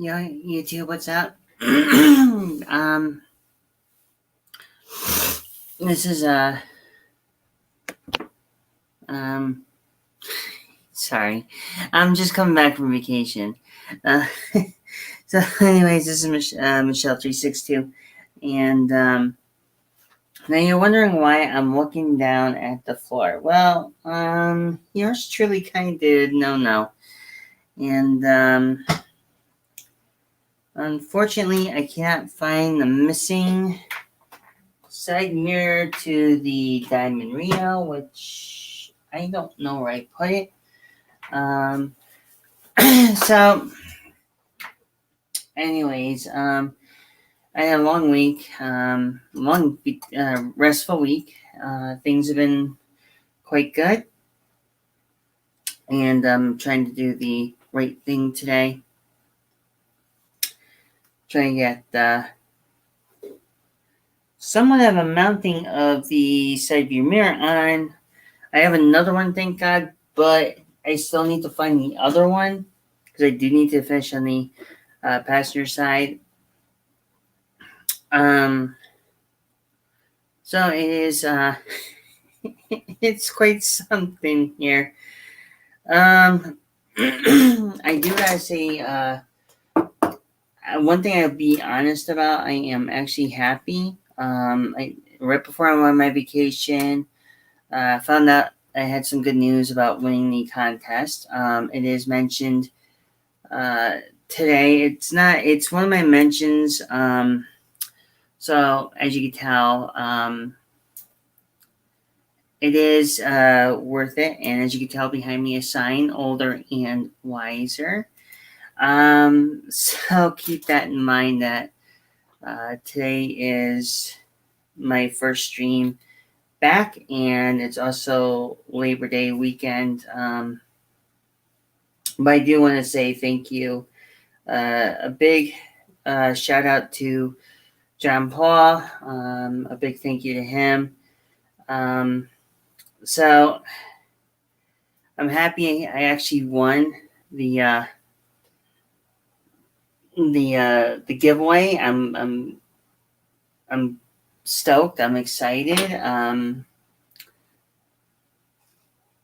Yeah, YouTube, what's up? This is um, sorry, I'm just coming back from vacation. Uh, so, anyways, this is Michelle 362, and now you're wondering why I'm looking down at the floor. Well, yours truly kind of did no, and unfortunately, I can't find the missing side mirror to the Diamond Rio, which I don't know where I put it. Um, so, anyways, I had a long week, restful week. Things have been quite good, and I'm trying to do the right thing today. Trying to get somewhat of a mounting of the side view mirror on. I have another one, thank God, but I still need to find the other one because I do need to finish on the passenger side. So it is. It's quite something here. I do gotta say, one thing I'll be honest about. I am actually happy. Right before I went on my vacation, found out I had some good news about winning the contest. It is mentioned today. It's not. It's one of my mentions. So as you can tell, it is worth it. And as you can tell behind me, a sign, older and wiser. So keep that in mind that today is my first stream back, and it's also Labor Day weekend. But I do want to say thank you. A big shout out to John Paul. A big thank you to him. So I'm happy I actually won the giveaway. I'm stoked. I'm excited.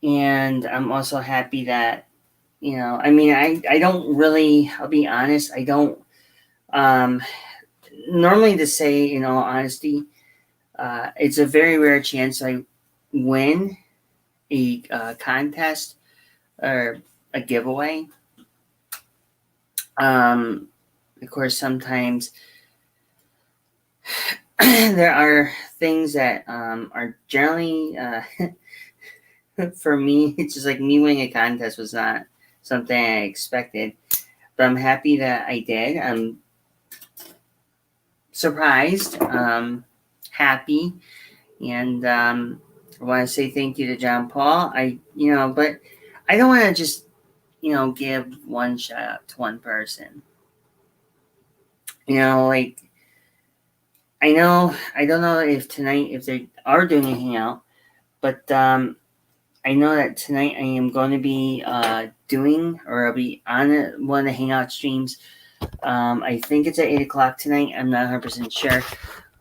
And I'm also happy that I mean, I don't really. I'll be honest. I don't. Normally, to say honesty, it's a very rare chance I win a contest or a giveaway. Of course, sometimes there are things that are generally for me. It's just like me winning a contest was not something I expected, but I'm happy that I did. I'm surprised, happy, and I want to say thank you to John Paul. But I don't want to just give one shout out to one person. Like I don't know if tonight if they are doing a hangout, but I know that tonight I am going to be doing, or I'll be on one of the hangout streams. I think it's at 8 o'clock tonight. I'm not 100% sure.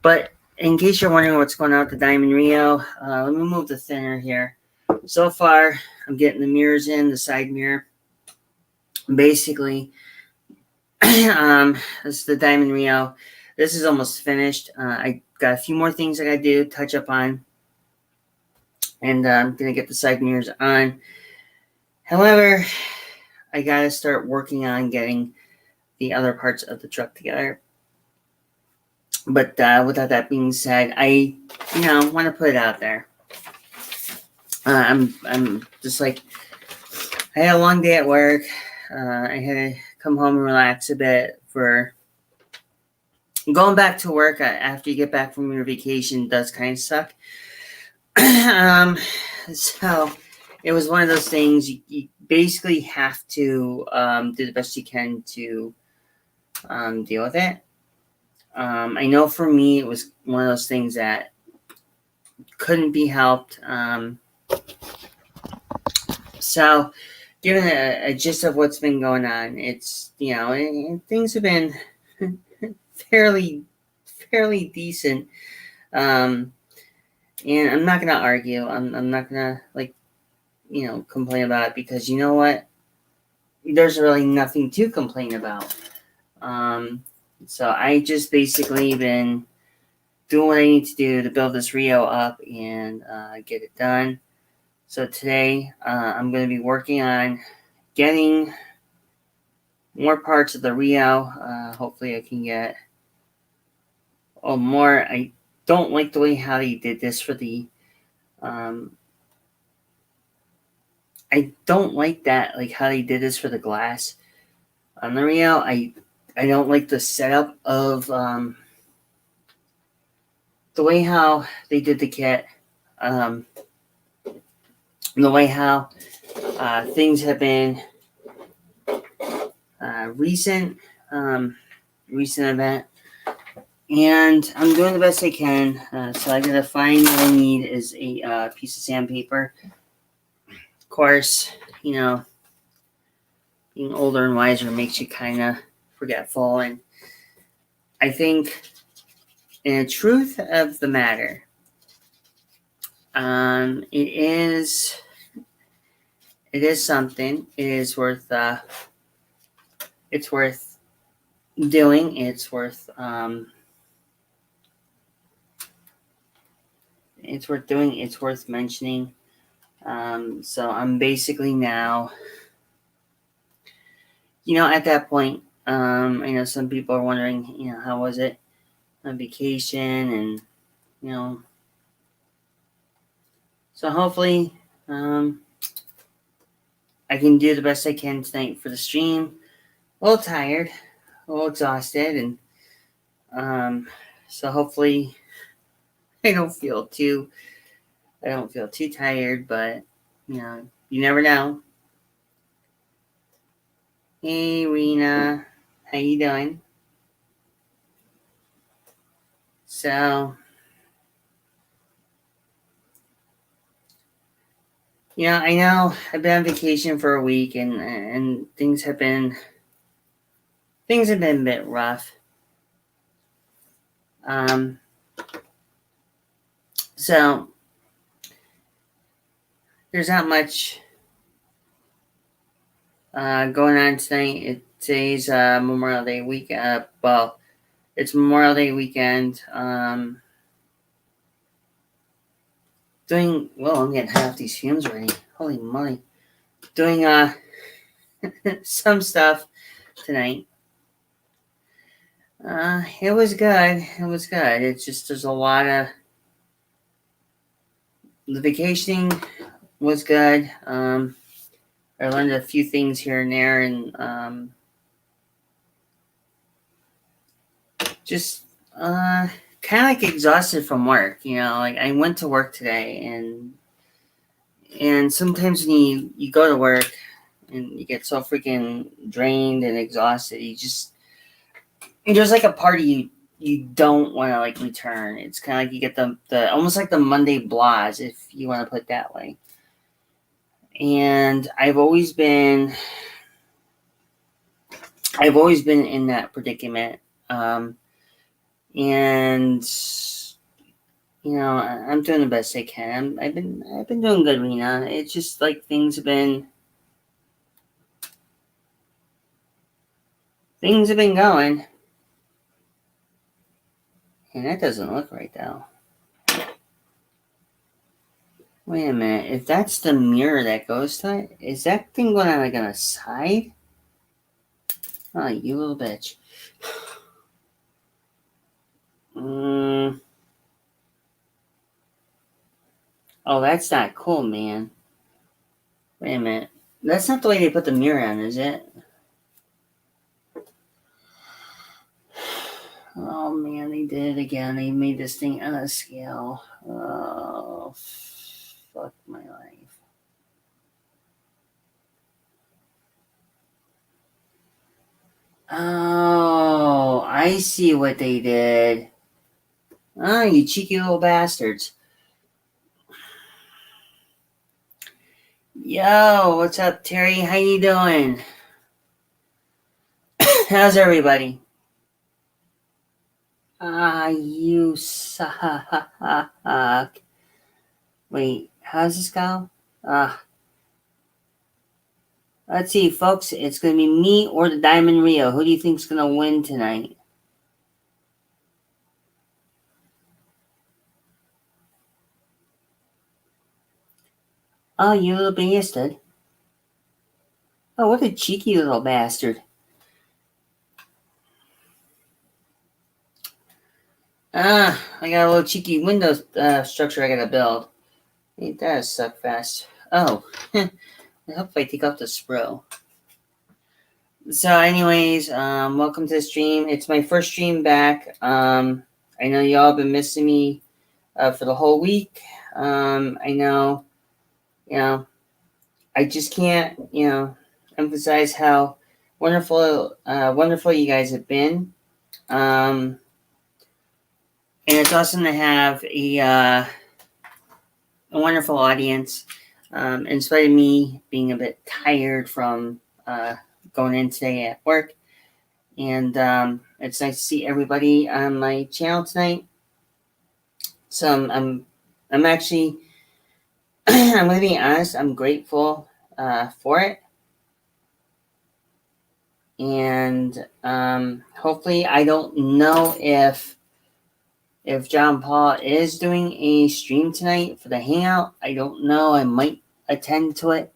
But in case you're wondering what's going on with the Diamond Rio, let me move the thinner here. So far, I'm getting the mirrors in, the side mirror. Basically, this is the Diamond Rio. This is almost finished. I got a few more things I got to do, touch up on. And I'm going to get the side mirrors on. However, I got to start working on getting the other parts of the truck together. But without that being said, I want to put it out there. I'm just like, I had a long day at work. I had to come home and relax a bit. For going back to work after you get back from your vacation does kind of suck. So it was one of those things you basically have to do the best you can to deal with it. I know for me it was one of those things that couldn't be helped. So given a gist of what's been going on, it's things have been fairly decent. And I'm not gonna argue. I'm not gonna complain about it, because you know what? There's really nothing to complain about. So I just basically been doing what I need to do to build this Rio up and get it done. So today I'm going to be working on getting more parts of the Rio. Hopefully I can get more. I don't like the way how they did this for the I don't like that, like how they did this for the glass on the Rio. I don't like the setup of the way how they did the kit, the way how things have been recent event, and I'm doing the best I can. So I gotta find what I need is a piece of sandpaper. Of course, being older and wiser makes you kind of forgetful, and I think, in the truth of the matter, it is something. It is worth. It's worth doing. It's worth. It's worth doing. It's worth mentioning. So I'm basically now, at that point. I know some people are wondering, how was it on vacation, and so hopefully, I can do the best I can tonight for the stream. A little tired, a little exhausted, and so hopefully I don't feel too tired, but you never know. Hey Rena, how you doing? So I know I've been on vacation for a week, and things have been a bit rough. So there's not much going on tonight. Today's Memorial Day weekend. Well, it's Memorial Day weekend. Doing well. I'm getting half these fumes already. Holy moly! Doing some stuff tonight. It was good. It was good. It's just there's a lot of the vacationing was good. I learned a few things here and there, and just kind of like exhausted from work. Like I went to work today, and sometimes when you go to work and you get so freaking drained and exhausted, there's like a part of you don't want to like return. It's kind of like you get the almost like the Monday blahs, if you want to put it that way. And I've always been in that predicament. And I'm doing the best I can. I've been doing good, Rena. It's just like things have been going, and that doesn't look right though. Wait a minute. If that's the mirror that goes to it, is that thing going on like on the side? Oh, you little bitch. Oh, that's not cool, man. Wait a minute. That's not the way they put the mirror on, is it? Oh, man, they did it again. They made this thing on a scale. Oh, fuck my life. Oh, I see what they did. Oh, you cheeky little bastards. Yo, what's up, Terry? How you doing? How's everybody? You suck. Wait, how's this go? Let's see, folks. It's gonna be me or the Diamond Rio. Who do you think's gonna win tonight? Oh, you little bastard. Oh, what a cheeky little bastard. I got a little cheeky window structure I gotta build. Ain't that a suck fast? Oh, I hope I take off the spro. So, anyways, welcome to the stream. It's my first stream back. I know y'all been missing me for the whole week. I know, I just can't, emphasize how wonderful you guys have been. And it's awesome to have a wonderful audience. In spite of me being a bit tired from going in today at work, and it's nice to see everybody on my channel tonight. So I'm actually I'm gonna be honest. I'm grateful for it, and hopefully I don't know if John Paul is doing a stream tonight for the hangout. I don't know. I might attend to it.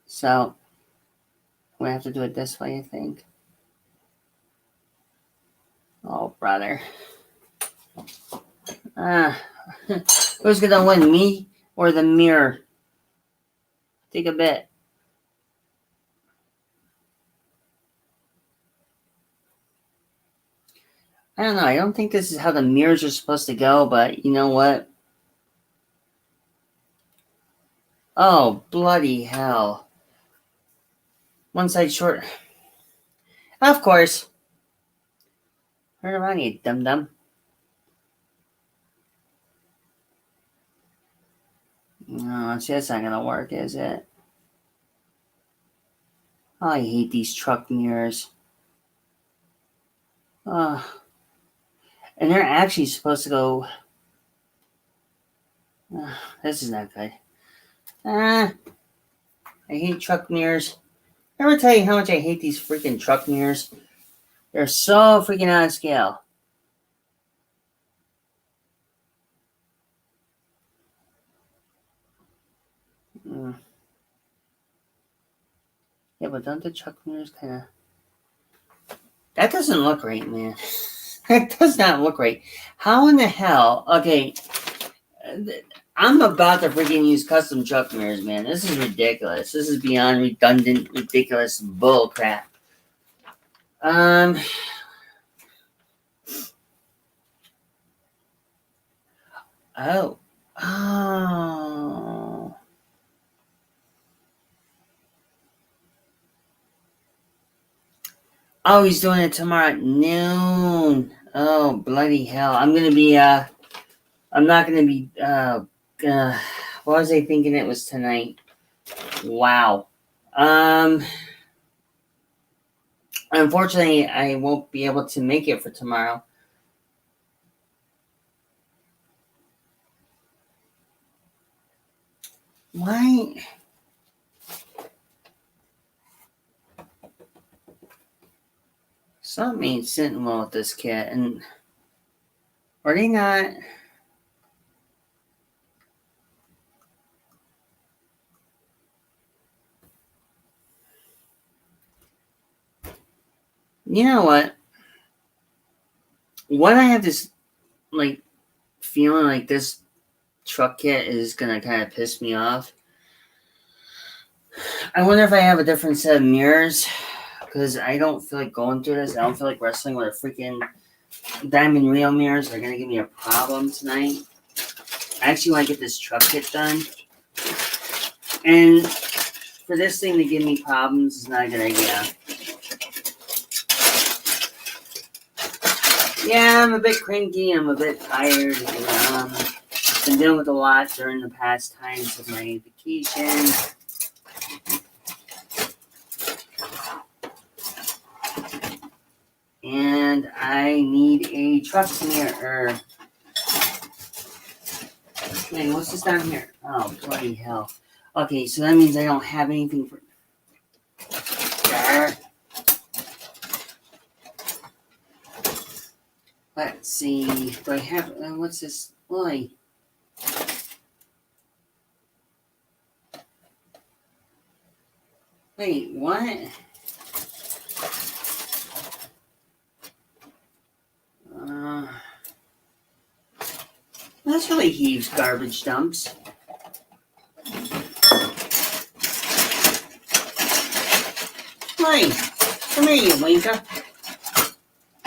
So we have to do it this way, I think. Oh, brother. Who's gonna win, me or the mirror? Take a bet. I don't know. I don't think this is how the mirrors are supposed to go, but you know what? Oh, bloody hell. One side short. Of course. Turn around, you dum-dum. No, see, that's not gonna work, is it? Oh, I hate these truck mirrors. And they're actually supposed to go... this is not good. I hate truck mirrors. Ever tell you how much I hate these freaking truck mirrors? They're so freaking out of scale. Yeah, but don't the truck mirrors kind of... That doesn't look right, man. That does not look right. How in the hell... Okay, I'm about to freaking use custom truck mirrors, man. This is ridiculous. This is beyond redundant, ridiculous bull crap. Oh. Oh, he's doing it tomorrow at noon. Oh, bloody hell. I'm not gonna be, what was I thinking it was tonight? Wow. Unfortunately, I won't be able to make it for tomorrow. Why? Something ain't sitting well with this kid, and are they not? You know what? When I have this, like, feeling like this truck kit is gonna kind of piss me off, I wonder if I have a different set of mirrors, because I don't feel like going through this. I don't feel like wrestling with a freaking Diamond Rio mirrors. They're gonna give me a problem tonight. I actually want to get this truck kit done, and for this thing to give me problems is not a good idea. Yeah, I'm a bit cranky. I'm a bit tired. Been dealing with a lot during the past times of my vacation. And I need a truck mirror. Wait, what's this down here? Oh, bloody hell. Okay, so that means I don't have anything for there. Let's see. Do I have, what's this? Boy. Wait, what? That's really Heaves garbage dumps. Hey, come here, you winker.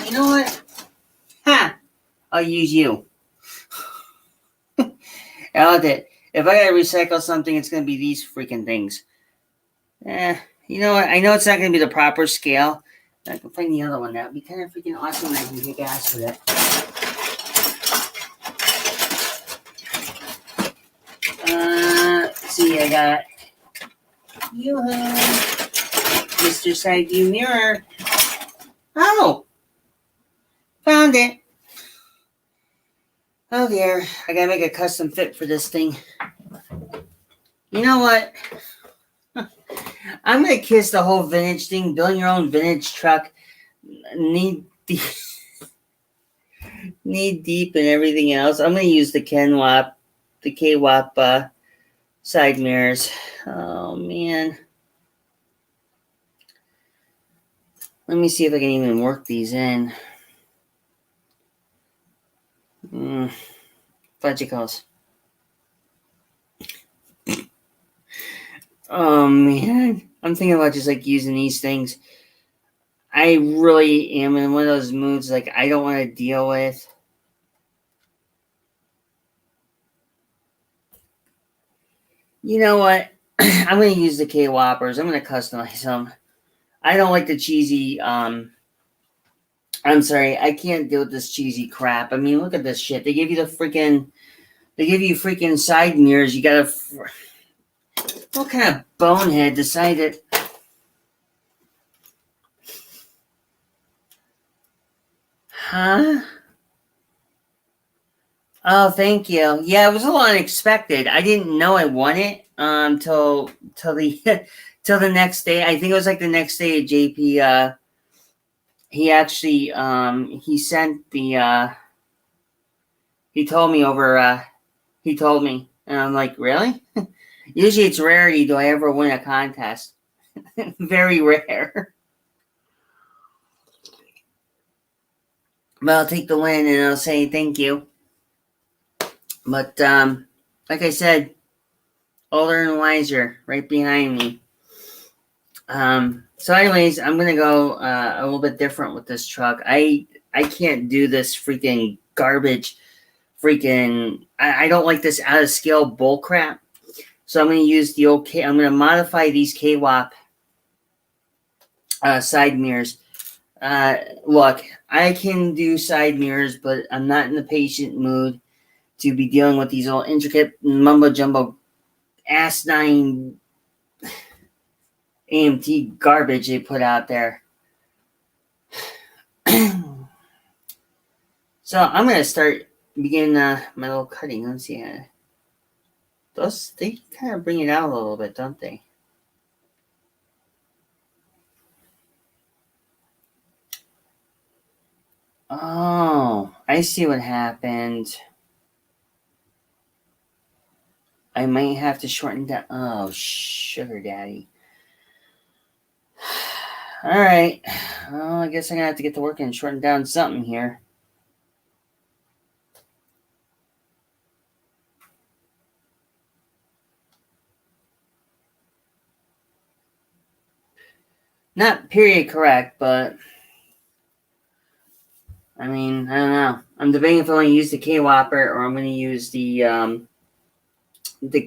You know what? Ha! I'll use you. If I gotta recycle something, it's gonna be these freaking things. You know what? I know it's not gonna be the proper scale. I can find the other one. That would be kind of freaking awesome. And I can kick ass with it. Let's see, I got you, Mr. Side View Mirror. Oh! Found it. Oh dear, I gotta make a custom fit for this thing. You know what? I'm gonna kiss the whole vintage thing. Building your own vintage truck, knee deep, and everything else. I'm gonna use the K-Wap side mirrors. Oh man. Let me see if I can even work these in. Fudgicles. Oh man. I'm thinking about just like using these things. I really am in one of those moods like I don't want to deal with. You know what? I'm going to use the K-Whoppers. I'm going to customize them. I don't like the cheesy, I'm sorry, I can't deal with this cheesy crap. I mean, look at this shit. They give you freaking side mirrors. You gotta, what kind of bonehead decided? Huh? Oh, thank you. Yeah, it was a little unexpected. I didn't know I won it till the till the next day. I think it was like the next day at JP. He actually he sent the he told me over he told me, and I'm like, really? Usually it's rarity. Do I ever win a contest? Very rare. But I'll take the win and I'll say thank you. But like I said, older and wiser, right behind me. So anyways, I'm gonna go a little bit different with this truck. I can't do this freaking garbage. I don't like this out of scale bull crap. So I'm gonna use the old I'm gonna modify these K-Wap side mirrors. Look, I can do side mirrors, but I'm not in the patient mood to be dealing with these little intricate mumbo jumbo asinine AMT garbage they put out there. So I'm gonna begin my little cutting. Let's see. They kind of bring it out a little bit, don't they? Oh, I see what happened. I might have to shorten down. Oh, sugar daddy. All right. Well, I guess I'm going to have to get to work and shorten down something here. Not period correct, but I mean, I don't know. I'm debating if I want to use the K-Whopper or I'm going to use the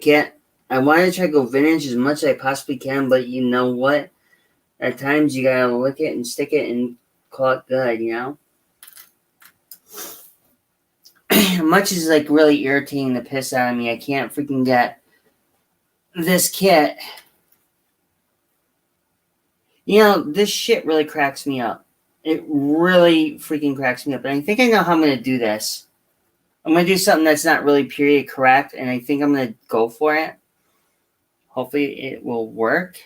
kit. I want to try to go vintage as much as I possibly can, but you know what? At times you gotta lick it and stick it and call it good, you know? much as like really irritating the piss out of me, I can't freaking get this kit. You know, this shit really cracks me up. It really freaking cracks me up. And I think I know how I'm going to do this. I'm going to do something that's not really period correct, and I think I'm going to go for it. Hopefully it will work.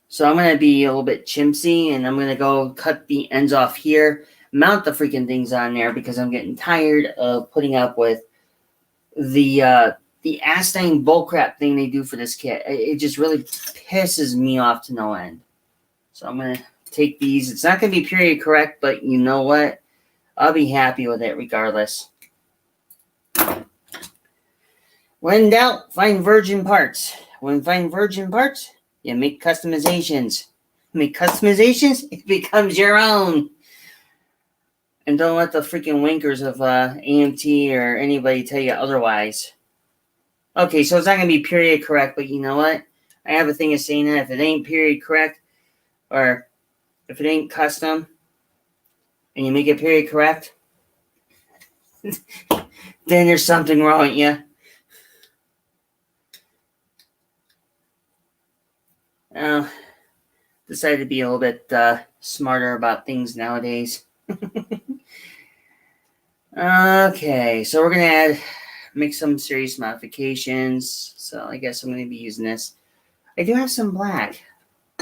So I'm going to be a little bit chimsy, and I'm going to go cut the ends off here, mount the freaking things on there, because I'm getting tired of putting up with the asinine bullcrap thing they do for this kit. It just really pisses me off to no end. So I'm going to take these. It's not going to be period correct, but you know what? I'll be happy with it regardless. When in doubt, find virgin parts. When find virgin parts, you make customizations. Make customizations, it becomes your own. And don't let the freaking winkers of AMT or anybody tell you otherwise. Okay, so it's not going to be period correct, but you know what? I have a thing of saying that if it ain't period correct, or if it ain't custom, and you make it period correct, then there's something wrong with you. Decided to be a little bit smarter about things nowadays. Okay, so we're going to make some serious modifications. So I guess I'm going to be using this. I do have some black.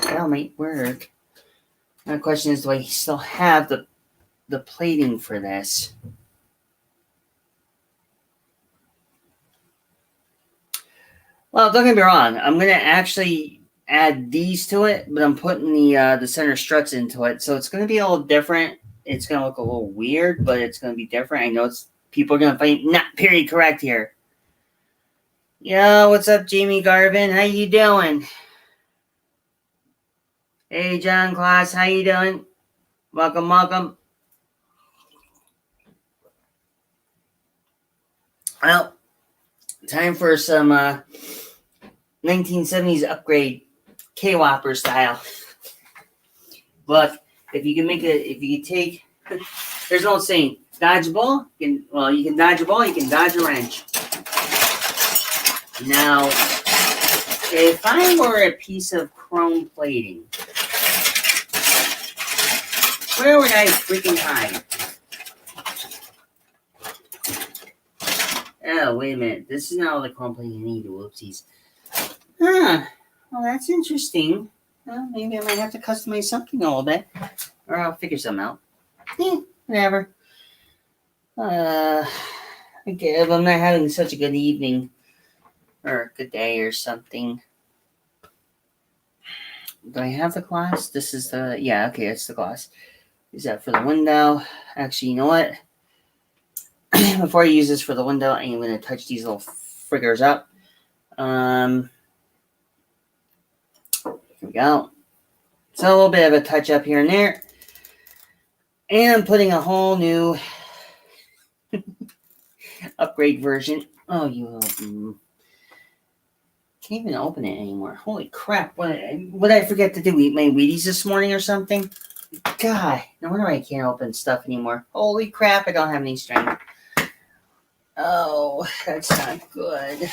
That might work. My question is, do I still have the plating for this? Well, don't get me wrong. I'm going to actually add these to it, but I'm putting the center struts into it. So it's going to be a little different. It's going to look a little weird, but it's going to be different. I know people are going to find not period correct here. Yo, what's up, Jamie Garvin? How you doing? Hey, John Claus, how you doing? Welcome, welcome. Well, time for some 1970s upgrade K-Whopper style. Look, if you can take, there's no saying, dodge a ball, you can dodge a ball, you can dodge a wrench. Now, if I were a piece of chrome plating, where would I freaking hide? Oh, wait a minute. This is not all the chrome plating I need. Whoopsies. Well, that's interesting. Well, maybe I might have to customize something a little bit. Or I'll figure something out. Whatever. Okay, if I'm not having such a good evening or a good day or something. Do I have the gloss? This is the, yeah, okay, it's the gloss. Is that for the window? Actually, you know what? Before I use this for the window, I am going to touch these little friggers up. Here we go. So a little bit of a touch up here and there. And I'm putting a whole new upgrade version. Oh, you can't even open it anymore. Holy crap. What did I forget to do? Eat my Wheaties this morning or something? God, no wonder I can't open stuff anymore. Holy crap, I don't have any strength. Oh, that's not good. God,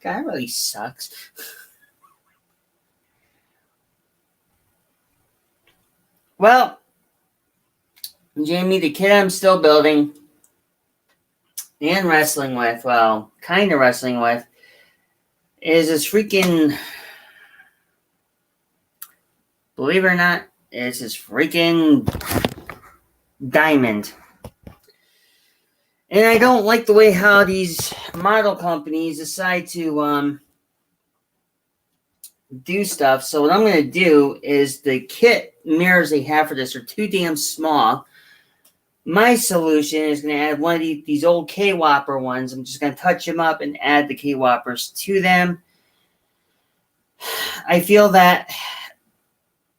that really sucks. Well, Jamie, the kid I'm still building and wrestling with, well, kind of wrestling with, is this freaking, believe it or not, it's this freaking diamond. And I don't like the way how these model companies decide to do stuff. So what I'm going to do is the kit mirrors they have for this are too damn small. My solution is going to add one of these old K-Whopper ones. I'm just going to touch them up and add the K-Whoppers to them. I feel that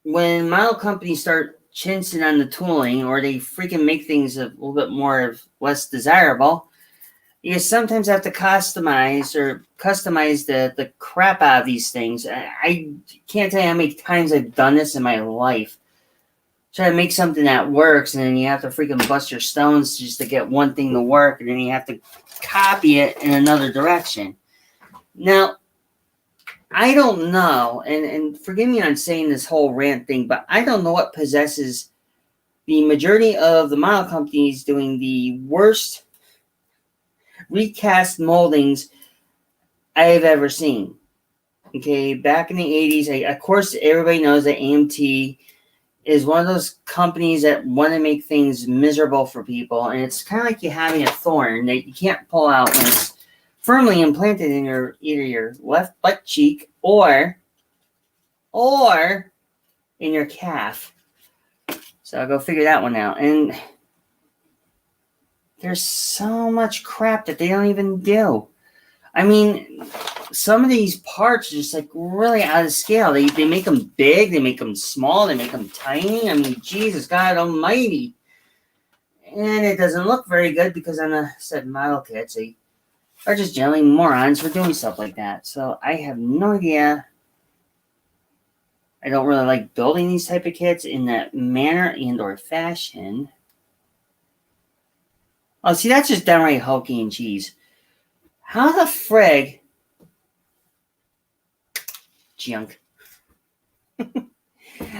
when model companies start chinsing on the tooling, or they freaking make things a little bit more less desirable, you sometimes have to customize the crap out of these things. I can't tell you how many times I've done this in my life. try to make something that works, and then you have to freaking bust your stones just to get one thing to work, and then you have to copy it in another direction. Now, I don't know, and forgive me on saying this whole rant thing, but I don't know what possesses the majority of the model companies doing the worst recast moldings I've ever seen. Okay, back in the 80s, of course, everybody knows that AMT is one of those companies that want to make things miserable for people, and it's kind of like you having a thorn that you can't pull out when it's firmly implanted in either your left butt cheek or in your calf. So I'll go figure that one out. And there's so much crap that they don't even do. I mean, some of these parts are just like really out of scale. They make them big, they make them small, they make them tiny. I mean, Jesus God Almighty. And it doesn't look very good because on the said model kits, they are just generally morons for doing stuff like that. So I have no idea. I don't really like building these type of kits in that manner and or fashion. Oh, see, that's just downright hokey and cheese. How the frig? Junk.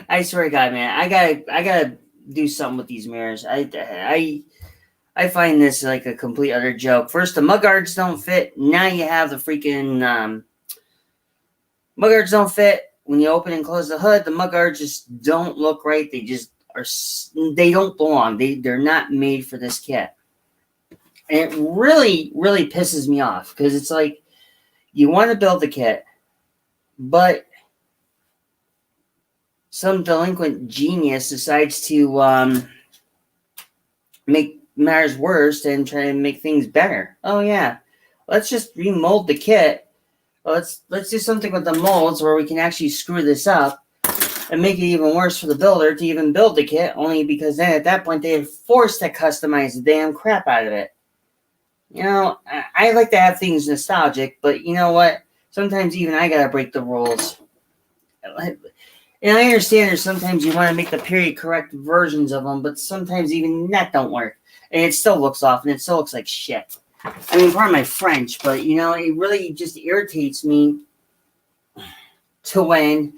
I swear to God, man, I gotta do something with these mirrors. I find this like a complete utter joke. First, the mudguards don't fit. Now you have the freaking mudguards don't fit. When you open and close the hood, the mudguards just don't look right. They just are. They don't belong. They're not made for this kit. And it really, really pisses me off because it's like you want to build the kit, but some delinquent genius decides to make matters worse and try to make things better. Oh yeah, let's just remold the kit. Let's do something with the molds where we can actually screw this up and make it even worse for the builder to even build the kit. Only because then at that point they are forced to customize the damn crap out of it. You know, I like to have things nostalgic, but you know what? Sometimes even I gotta break the rules. And I understand there's sometimes you want to make the period correct versions of them, but sometimes even that don't work. And it still looks off, and it still looks like shit. I mean, pardon my French, but, you know, it really just irritates me to when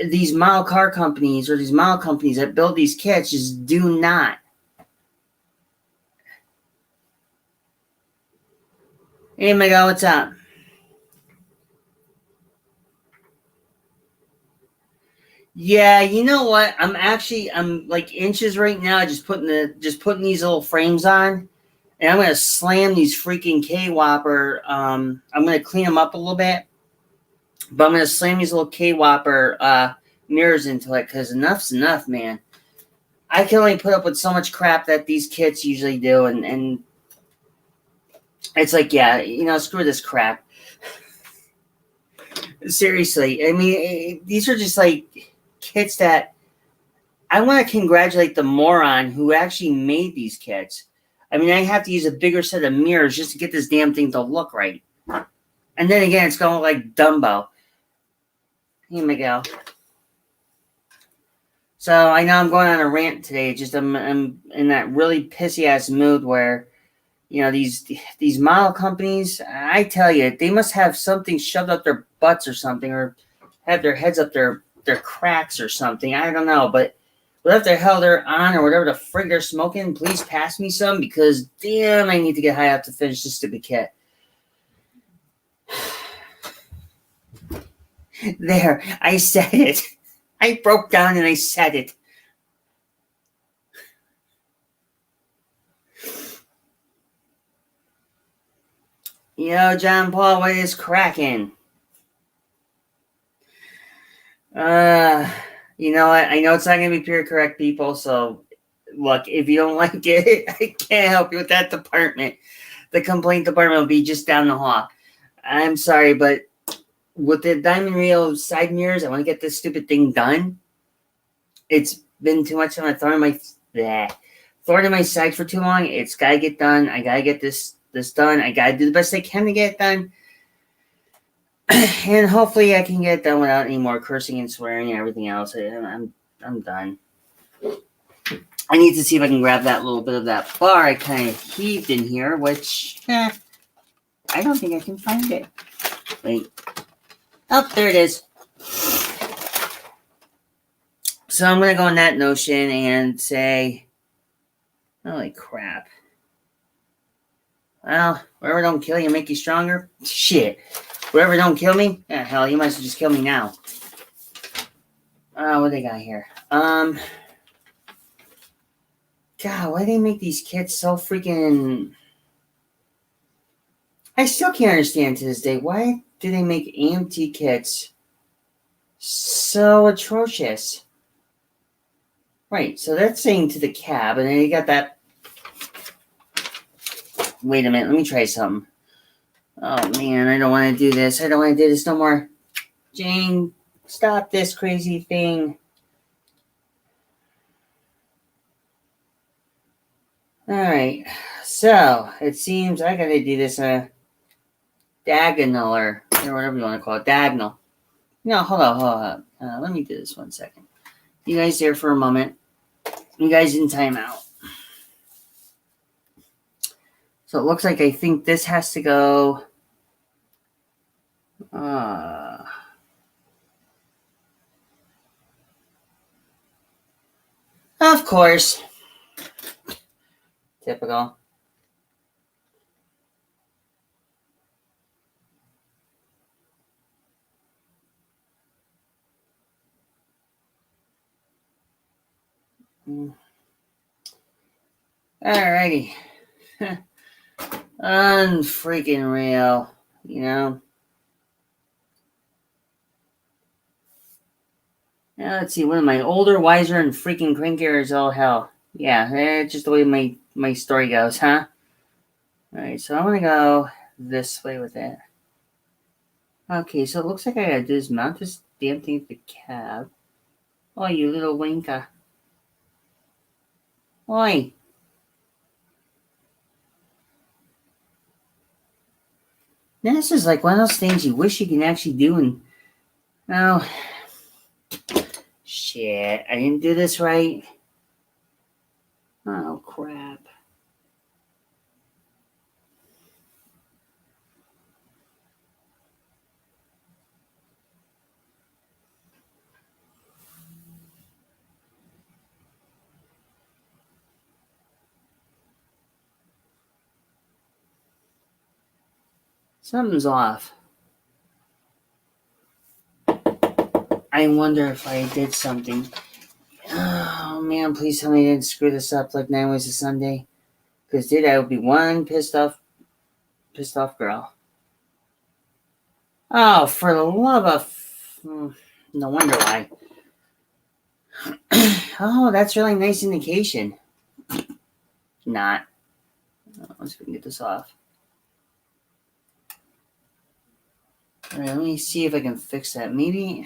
these model car companies or these model companies that build these kits just do not. Hey, Miguel, what's up? Yeah, you know what? I'm like inches right now, just putting these little frames on, and I'm gonna slam these freaking K Whopper. I'm gonna clean them up a little bit, but I'm gonna slam these little K Whopper mirrors into it because enough's enough, man. I can only put up with so much crap that these kits usually do, and it's like, yeah, you know, screw this crap. Seriously, I mean, these are just like kits that I want to congratulate the moron who actually made these kits. I mean, I have to use a bigger set of mirrors just to get this damn thing to look right. And then again, it's going to look like Dumbo. Hey, Miguel. So I know I'm going on a rant today. Just I'm in that really pissy ass mood where, you know, these model companies, I tell you, they must have something shoved up their butts or something, or have their heads up their cracks or something. I don't know, but whatever the hell they're on or whatever the frig they're smoking, please pass me some because damn, I need to get high up to finish this stupid kit. There, I said it. I broke down and I said it. Yo, John Paul, what is cracking? You know what? I know it's not going to be pure correct, people. So, look, if you don't like it, I can't help you with that department. The complaint department will be just down the hall. I'm sorry, but with the Diamond Rio side mirrors, I want to get this stupid thing done. It's been too much of a thorn in my side for too long. It's got to get done. I got to get this done. I got to do the best I can to get it done. And hopefully I can get it done without any more cursing and swearing and everything else. I'm done. I need to see if I can grab that little bit of that bar I kind of heaved in here, which, I don't think I can find it. Wait. Oh, there it is. So I'm going to go on that notion and say, holy crap. Well, whatever don't kill you, make you stronger. Shit. Whatever don't kill me, hell, you might as well just kill me now. What they got here? God, why do they make these kits so freaking... I still can't understand to this day. Why do they make AMT kits so atrocious? Right, so that's saying to the cab, and then you got that... Wait a minute, let me try something. Oh, man, I don't want to do this. I don't want to do this no more. Jane, stop this crazy thing. Alright, so it seems I gotta do this diagonal or whatever you want to call it. Diagonal. No, hold on. Let me do this 1 second. You guys there for a moment. You guys in timeout. So it looks like I think this has to go. Of course. Typical. Alrighty. Unfreaking real, you know. Now let's see, one of my older, wiser, and freaking crankier as all hell. Yeah, that's just the way my story goes, huh? Alright, so I'm gonna go this way with it. Okay, so it looks like I gotta dismount this damn thing at the cab. Oh, you little winker. Oi. This is like one of those things you wish you can actually do and... Oh. Shit, I didn't do this right. Oh, crap. Something's off. I wonder if I did something. Oh, man, please tell me I didn't screw this up like 9 Ways to Sunday. Because did I would be one pissed off girl. Oh, for the love of... No wonder why. Oh, that's really nice indication. Not. Let's see if we can get this off. Alright, let me see if I can fix that. Maybe...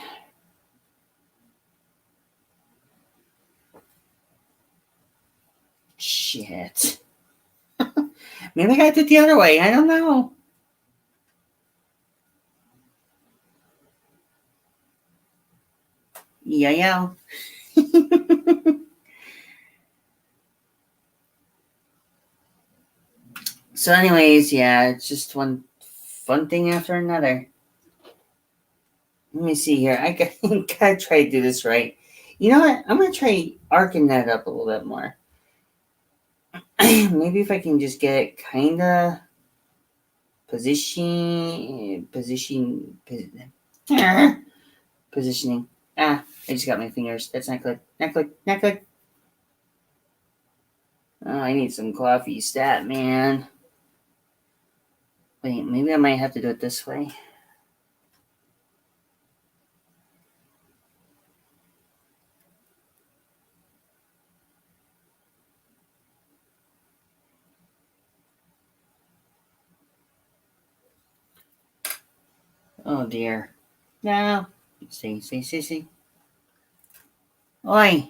Shit. Maybe I got it the other way. I don't know. Yeah. So anyways, yeah, it's just one fun thing after another. Let me see here. I gotta try to do this right. You know what? I'm gonna try arcing that up a little bit more. Maybe if I can just get it kinda positioning. I just got my fingers. That's not good. Not good. Oh, I need some coffee stat, man. Wait, maybe I might have to do it this way. Oh dear. No. See. Oi.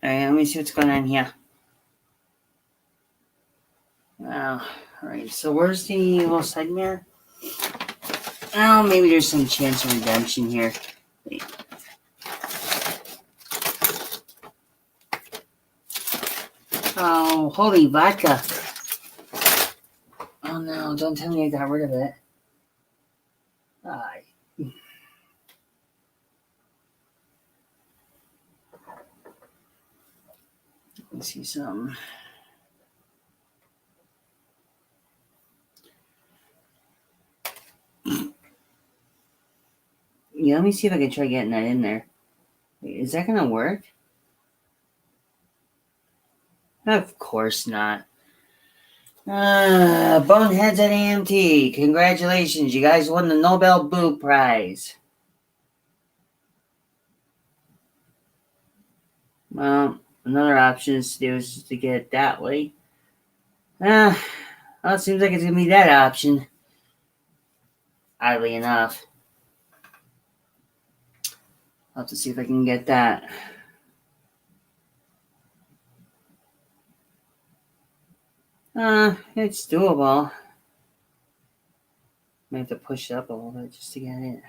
Alright, let me see what's going on here. Wow. Alright, so where's the little side mirror? Oh, maybe there's some chance of redemption here. Wait. Oh, holy vodka. Oh no, don't tell me I got rid of it. Aye. Let's see some. Yeah, let me see if I can try getting that in there. Wait, is that gonna work? Of course not. Boneheads at AMT. Congratulations, you guys won the Nobel Boo Prize. Well, another option is to get it that way. Well, it seems like it's gonna be that option. Oddly enough. I'll have to see if I can get that. It's doable. Might have to push it up a little bit just to get it.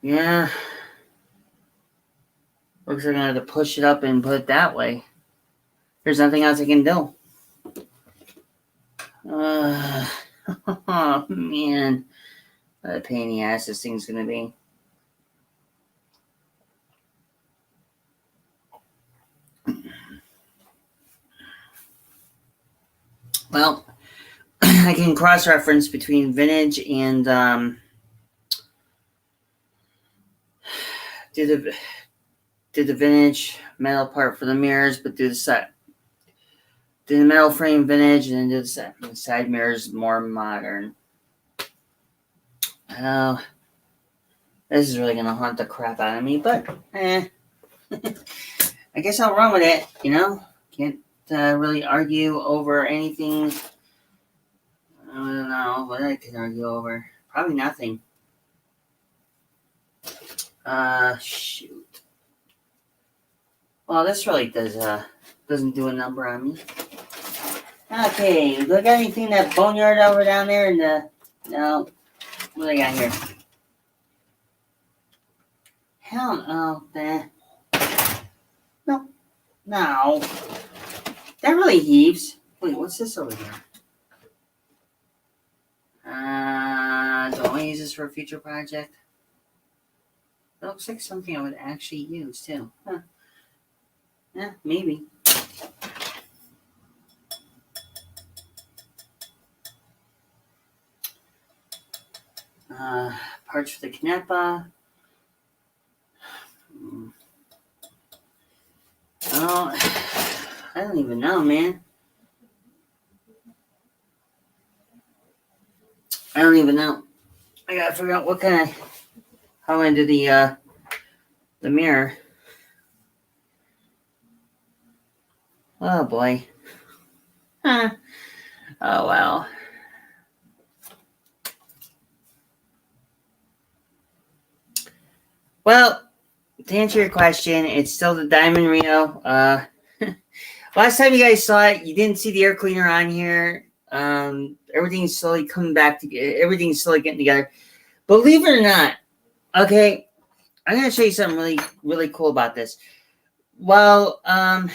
Yeah. Looks like I'm gonna have to push it up and put it that way. There's nothing else I can do. Oh man. What a pain in the ass this thing's gonna be. Well, I can cross-reference between vintage and do the vintage metal part for the mirrors, but do the metal frame vintage, and then do the side mirrors more modern. Oh, this is really gonna haunt the crap out of me, but I guess I'll run with it. You know, can't really argue over anything. I don't know what I can argue over. Probably nothing. Shoot. Well, this really doesn't do a number on me. Okay, look at anything that boneyard over down there in the no. What do I got here? Hell no, no. No. That really heaves. Wait, what's this over here? Do I want to use this for a future project? That looks like something I would actually use too. Huh. Yeah, maybe. Parts for the Canepa. Oh, I don't even know, man. I don't even know. I gotta figure out how I'm gonna do the mirror. Oh boy. Huh. Oh well. Well, to answer your question, it's still the Diamond Rio. Last time you guys saw it, you didn't see the air cleaner on here. Everything's slowly coming back together. Everything's slowly getting together. Believe it or not, okay, I'm gonna show you something really, really cool about this. Well, I'm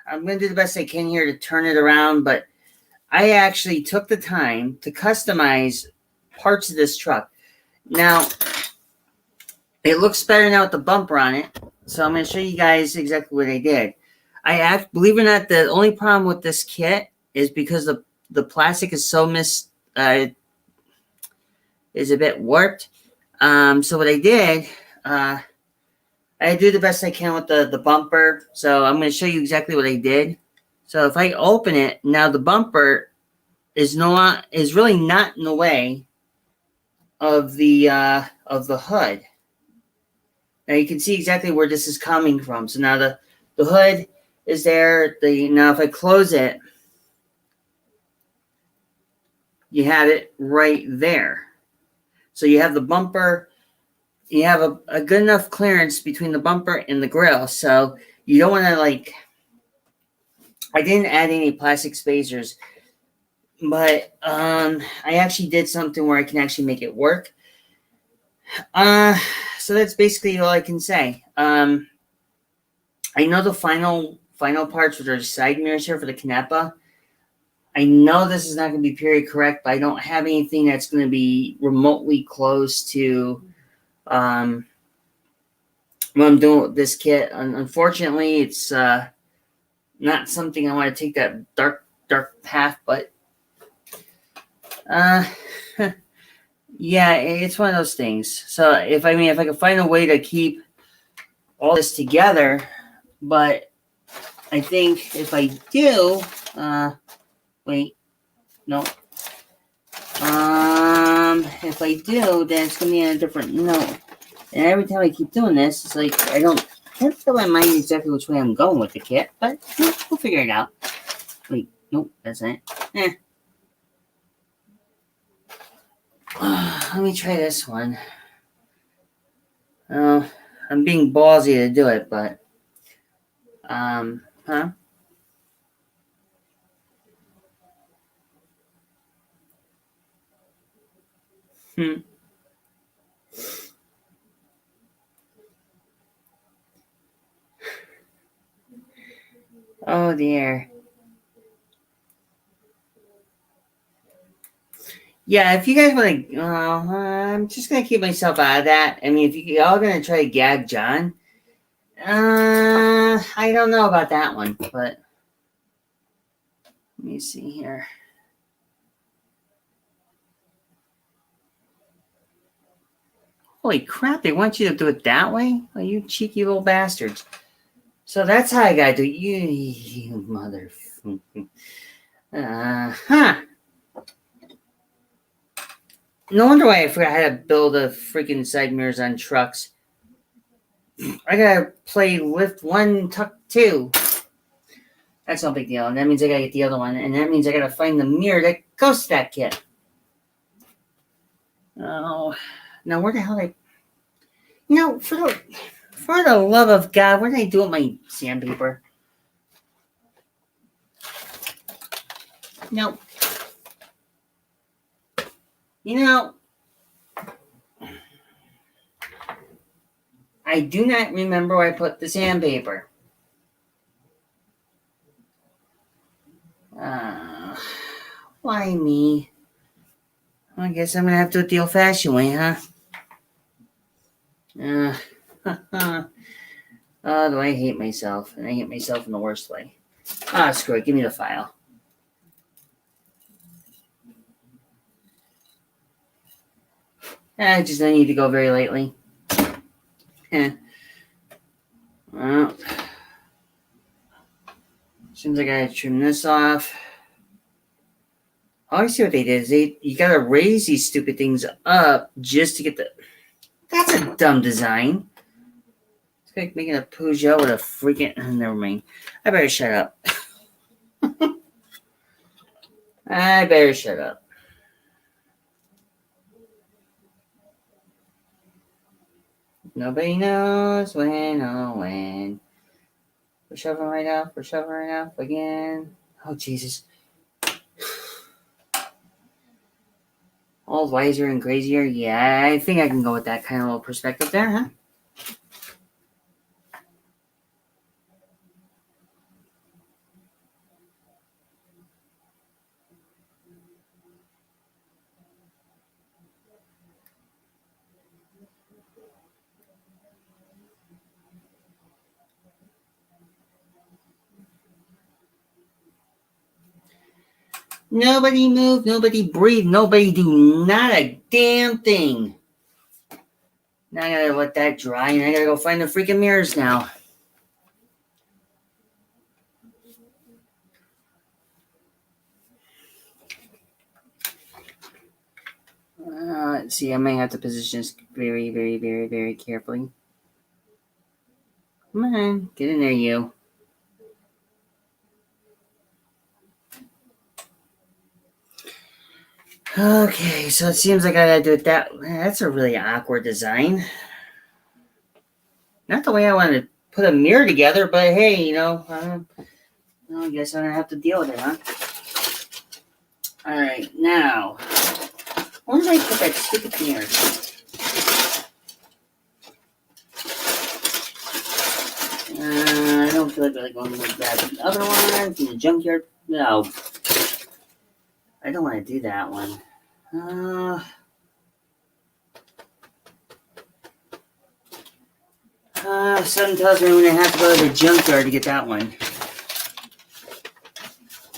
gonna do the best I can here to turn it around, but I actually took the time to customize parts of this truck. Now, it looks better now with the bumper on it, so I'm going to show you guys exactly what I did. Believe it or not, the only problem with this kit is because the plastic is so is a bit warped. So what I did, I do the best I can with the bumper. So I'm going to show you exactly what I did. So if I open it now, the bumper is really not in the way of the hood. Now you can see exactly where this is coming from. So now the hood is there. Now if I close it, you have it right there. So you have the bumper you have a good enough clearance between the bumper and the grill, so you don't want to like. I didn't add any plastic spacers, but I actually did something where I can actually make it work. Uh, so that's basically all I can say. I know the final parts, which are side mirrors here for the Canepa. I know this is not going to be period correct, but I don't have anything that's going to be remotely close to what I'm doing with this kit. Unfortunately, it's not something I want to take that dark path, but uh, yeah, it's one of those things. So if I can find a way to keep all this together, but I think if I do, wait, no. If I do, then it's gonna be on a different note. And every time I keep doing this, it's like I can't feel my mind exactly which way I'm going with the kit, but we'll figure it out. Wait, nope, that's not it. Let me try this one. I'm being ballsy to do it, but huh? Hmm. Oh dear. Yeah, if you guys want to, I'm just gonna keep myself out of that. I mean, if you all gonna try to gag John, I don't know about that one, but let me see here. Holy crap! They want you to do it that way? Oh, you cheeky little bastards! So that's how I gotta do it. You mother. Huh. No wonder why I forgot how to build a freaking side mirrors on trucks. I gotta play lift one, tuck two. That's no big deal. And that means I gotta get the other one. And that means I gotta find the mirror that goes to that kit. Oh. Now, where the hell did I. For the love of God, what did I do with my sandpaper? No. You know, I do not remember where I put the sandpaper. Why me? I guess I'm gonna have to do it the old-fashioned way, huh? Oh, do I hate myself? And I hate myself in the worst way. Screw it. Give me the file. I just don't need to go very lightly. Well, seems like I gotta trim this off. Oh, I see what they did. You gotta raise these stupid things up just to get the. That's a dumb design. It's like making a Peugeot with a freaking. Never mind. I better shut up. I better shut up. Nobody knows when or when. We're shoving right up. We're shoving right up again. Oh, Jesus. All wiser and crazier? Yeah, I think I can go with that kind of little perspective there, huh? Nobody move, nobody breathe, nobody do not a damn thing. Now I gotta let that dry and I gotta go find the freaking mirrors now. Let's see, I might have to position this very, very, very, very carefully. Come on, get in there, you. Okay, so it seems like I gotta do it that. That's a really awkward design. Not the way I wanted to put a mirror together, but hey, I guess I don't have to deal with it, huh? Alright, now, where did I put that stupid mirror? I don't feel like really going to grab the other one from the junkyard. No. I don't want to do that one. Something tells me I'm going to have to go to the junkyard to get that one.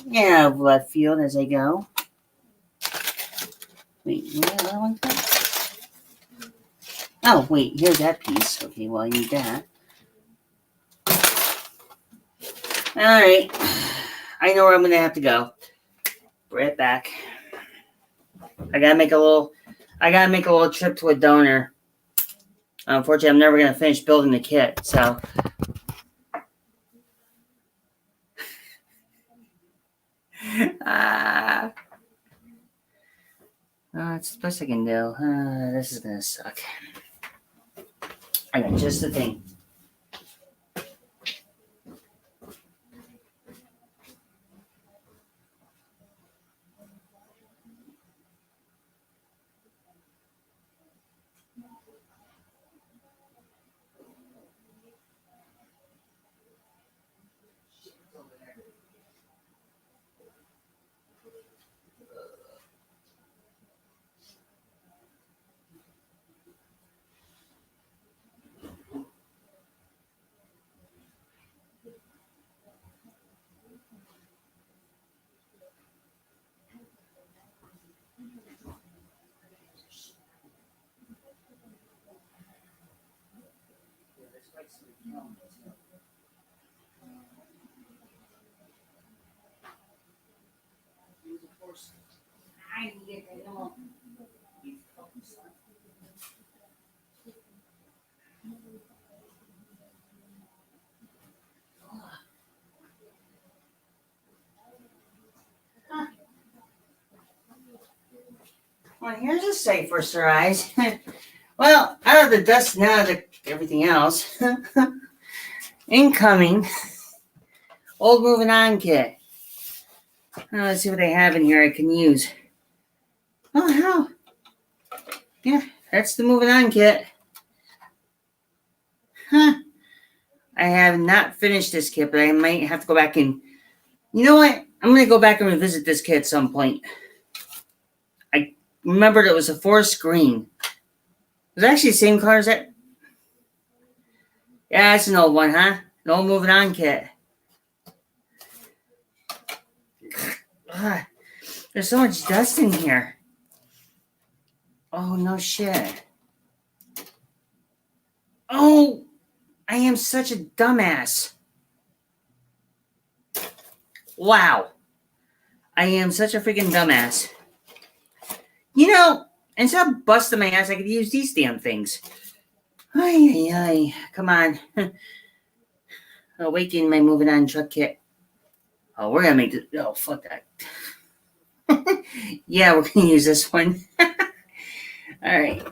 Yeah, left field as I go. Wait, where that one go? Oh, wait, here's that piece. Okay, well, I need that. Alright. I know where I'm going to have to go. Right back. I gotta make a little trip to a donor. Unfortunately, I'm never gonna finish building the kit, so. It's the best I can do. This is gonna suck. I got just the thing. Well, here's a safer surprise. Well, out of the dust and out of everything else. Incoming. Old moving on kit. Let's see what they have in here I can use. Oh, hell. Yeah, that's the moving on kit. Huh. I have not finished this kit, but I might have to go back and... You know what? I'm going to go back and revisit this kit at some point. I remembered it was a forest green. It was actually the same color as that. Yeah, that's an old one, huh? An old moving on kit. Ugh. There's so much dust in here. Oh, no shit. Oh, I am such a dumbass. Wow. I am such a freaking dumbass. Instead of busting my ass, I could use these damn things. Ay. Come on. Awaken my moving on truck kit. Oh, we're gonna make this. Oh, fuck that. Yeah, we're gonna use this one. Alright.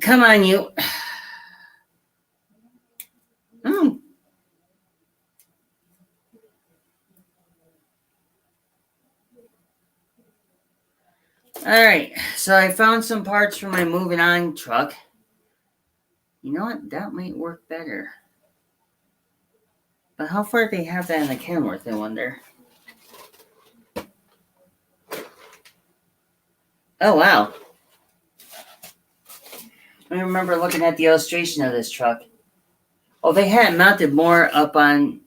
Come on, you. Oh. Alright, so I found some parts for my moving on truck. You know what? That might work better. But how far do they have that in the Kenworth, I wonder? Oh, wow. I remember looking at the illustration of this truck. Oh, they had it mounted more up on...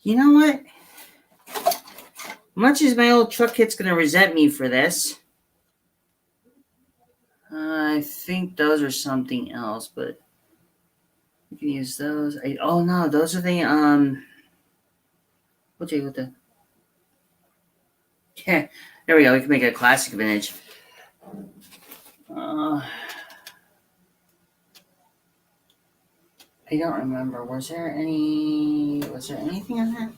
You know what? Much as my old truck kit's going to resent me for this, I think those are something else, but we can use those. Oh, no, those are the, what the... Yeah, there we go. We can make a classic vintage. I don't remember. Was there anything on that?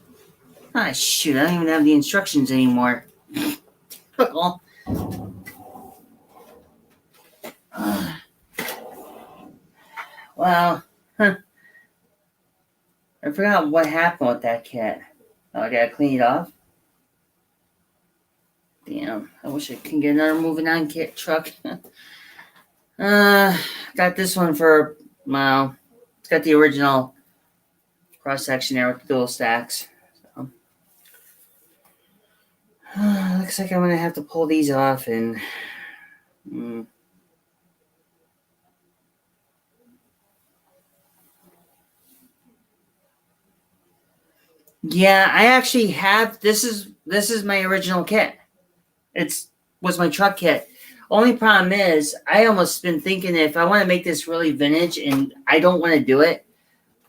Ah, shoot. I don't even have the instructions anymore. Oh, Well, huh, I forgot what happened with that kit. Oh, I gotta clean it off. Damn, I wish I could get another moving on kit truck. Got this one for, well, it's got the original cross section there with the dual stacks. So, looks like I'm gonna have to pull these off and. Yeah, I actually have. This is my original kit. It's was my truck kit. Only problem is, I almost been thinking if I want to make this really vintage, and I don't want to do it.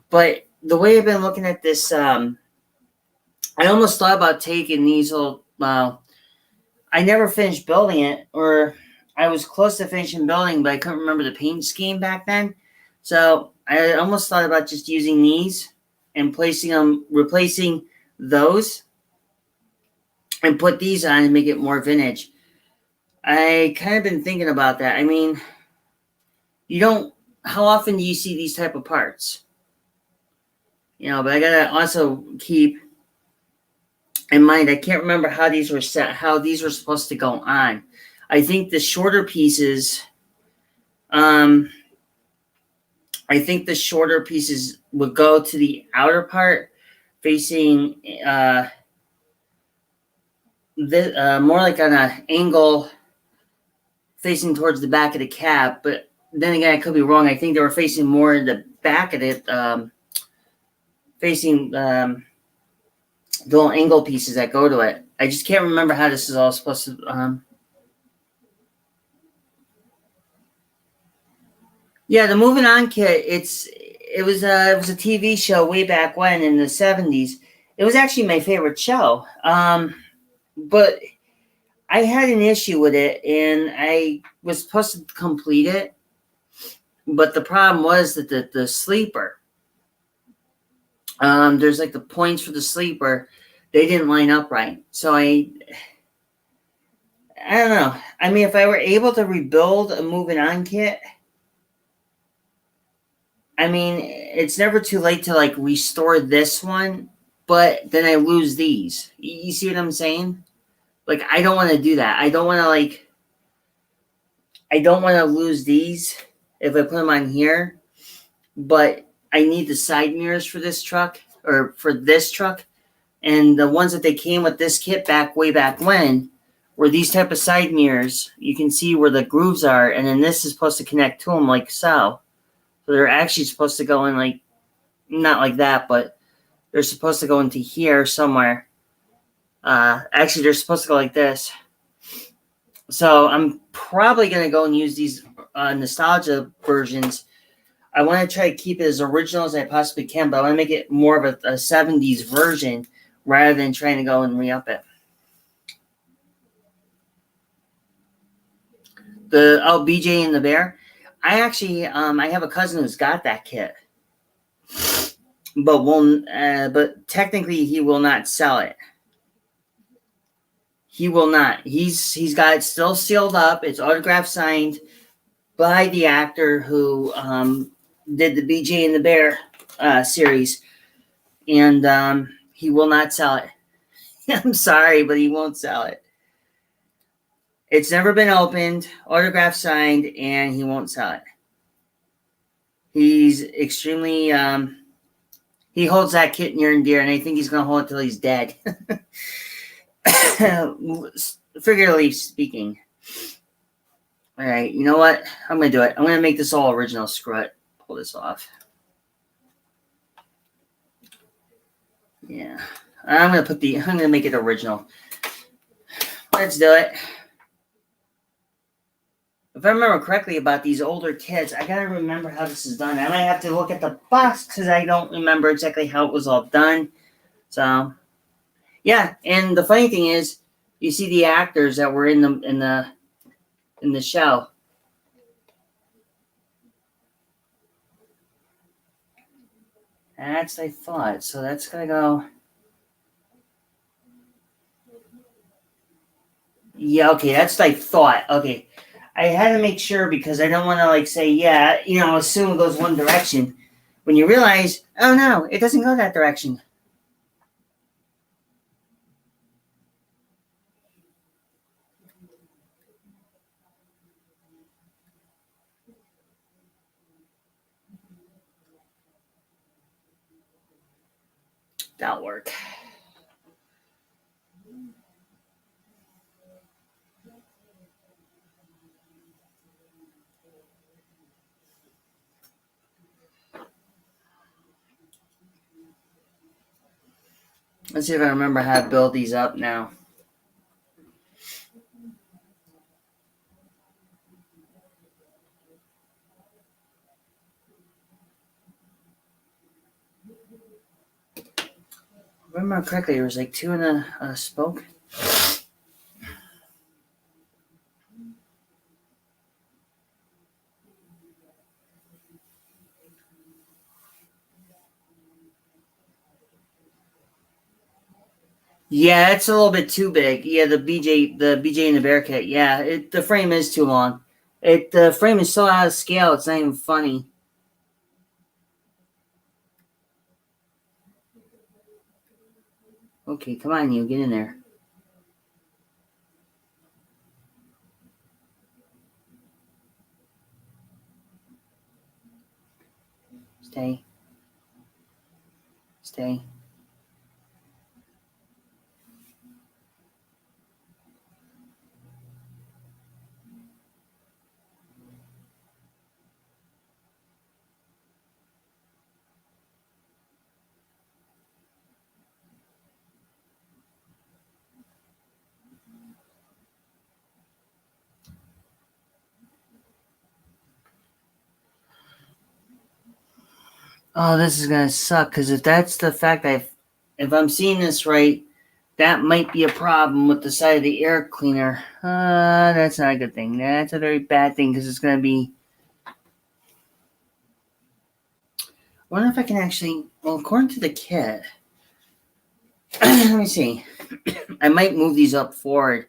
But the way I've been looking at this, I almost thought about taking these old. Well, I never finished building it, or I was close to finishing building, but I couldn't remember the paint scheme back then. So I almost thought about just using these and replacing those, and put these on and make it more vintage. I kind of been thinking about that. I mean, you don't. How often do you see these type of parts? But I gotta also keep in mind. I can't remember how these were set. How these were supposed to go on. I think the shorter pieces. I think the shorter pieces would go to the outer part, facing more like on an angle facing towards the back of the cab. But then again, I could be wrong. I think they were facing more in the back of it, facing the little angle pieces that go to it. I just can't remember how this is all supposed to. Yeah, the Moving On kit. It was a TV show way back when in the 70s. It was actually my favorite show. But I had an issue with it, and I was supposed to complete it, but the problem was that the sleeper, there's like the points for the sleeper, they didn't line up right. So I don't know. I mean, if I were able to rebuild a Moving On kit, I mean, it's never too late to like restore this one, but then I lose these. You see what I'm saying? Like, I don't want to do that. I don't want to lose these if I put them on here, but I need the side mirrors for this truck, or for this truck. And the ones that they came with this kit way back when, were these type of side mirrors. You can see where the grooves are, and then this is supposed to connect to them like so. So they're actually supposed to go in like, not like that, but they're supposed to go into here somewhere. Actually, they're supposed to go like this. So I'm probably going to go and use these nostalgia versions. I want to try to keep it as original as I possibly can, but I want to make it more of a 70s version rather than trying to go and re-up it. BJ and the Bear. I actually, I have a cousin who's got that kit, but technically he will not sell it. He will not. He's got it still sealed up. It's autograph signed by the actor who did the BJ and the Bear series, and he will not sell it. I'm sorry, but he won't sell it. It's never been opened, autograph signed, and he won't sell it. He's extremely, he holds that kit near and dear, and I think he's going to hold it till he's dead. Figuratively speaking. All right, you know what? I'm going to do it. I'm going to make this all original. Screw it. Pull this off. Yeah. I'm going to make it original. Let's do it. If I remember correctly about these older kits, I gotta remember how this is done. I might have to look at the box because I don't remember exactly how it was all done. So, yeah. And the funny thing is, you see the actors that were in the show. That's I thought. So that's gonna go. Yeah. Okay. That's what I thought. Okay. I had to make sure because I don't want to like say, yeah, assume it goes one direction. When you realize, oh no, it doesn't go that direction. That'll work. Let's see if I remember how to build these up now. If I remember correctly, there was like two in a spoke. Yeah, it's a little bit too big. Yeah, the BJ and the Bearcat. Yeah, the frame is too long. The frame is so out of scale. It's not even funny. Okay, come on, you get in there. Stay. Stay. Oh, this is gonna suck because if that's the fact if I'm seeing this right, that might be a problem with the side of the air cleaner. That's not a good thing. That's a very bad thing because it's gonna be. I wonder if I can actually. Well, according to the kit, let me see. I might move these up forward.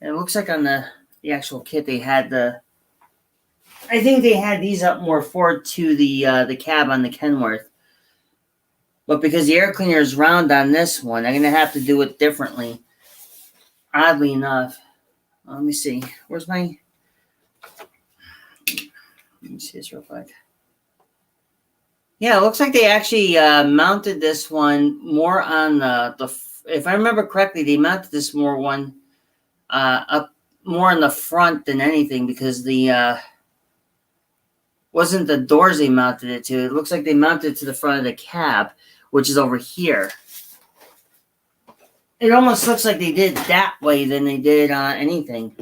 And it looks like on the actual kit they had the. I think they had these up more forward to the cab on the Kenworth. But because the air cleaner is round on this one, I'm gonna have to do it differently. Oddly enough, let me see. Where's my? Let me see this real quick. Yeah, it looks like they actually mounted this one more on the. If I remember correctly, they mounted this one up more in the front than anything because the wasn't the doors they mounted it to. It looks like they mounted it to the front of the cab, which is over here. It almost looks like they did that way than they did anything.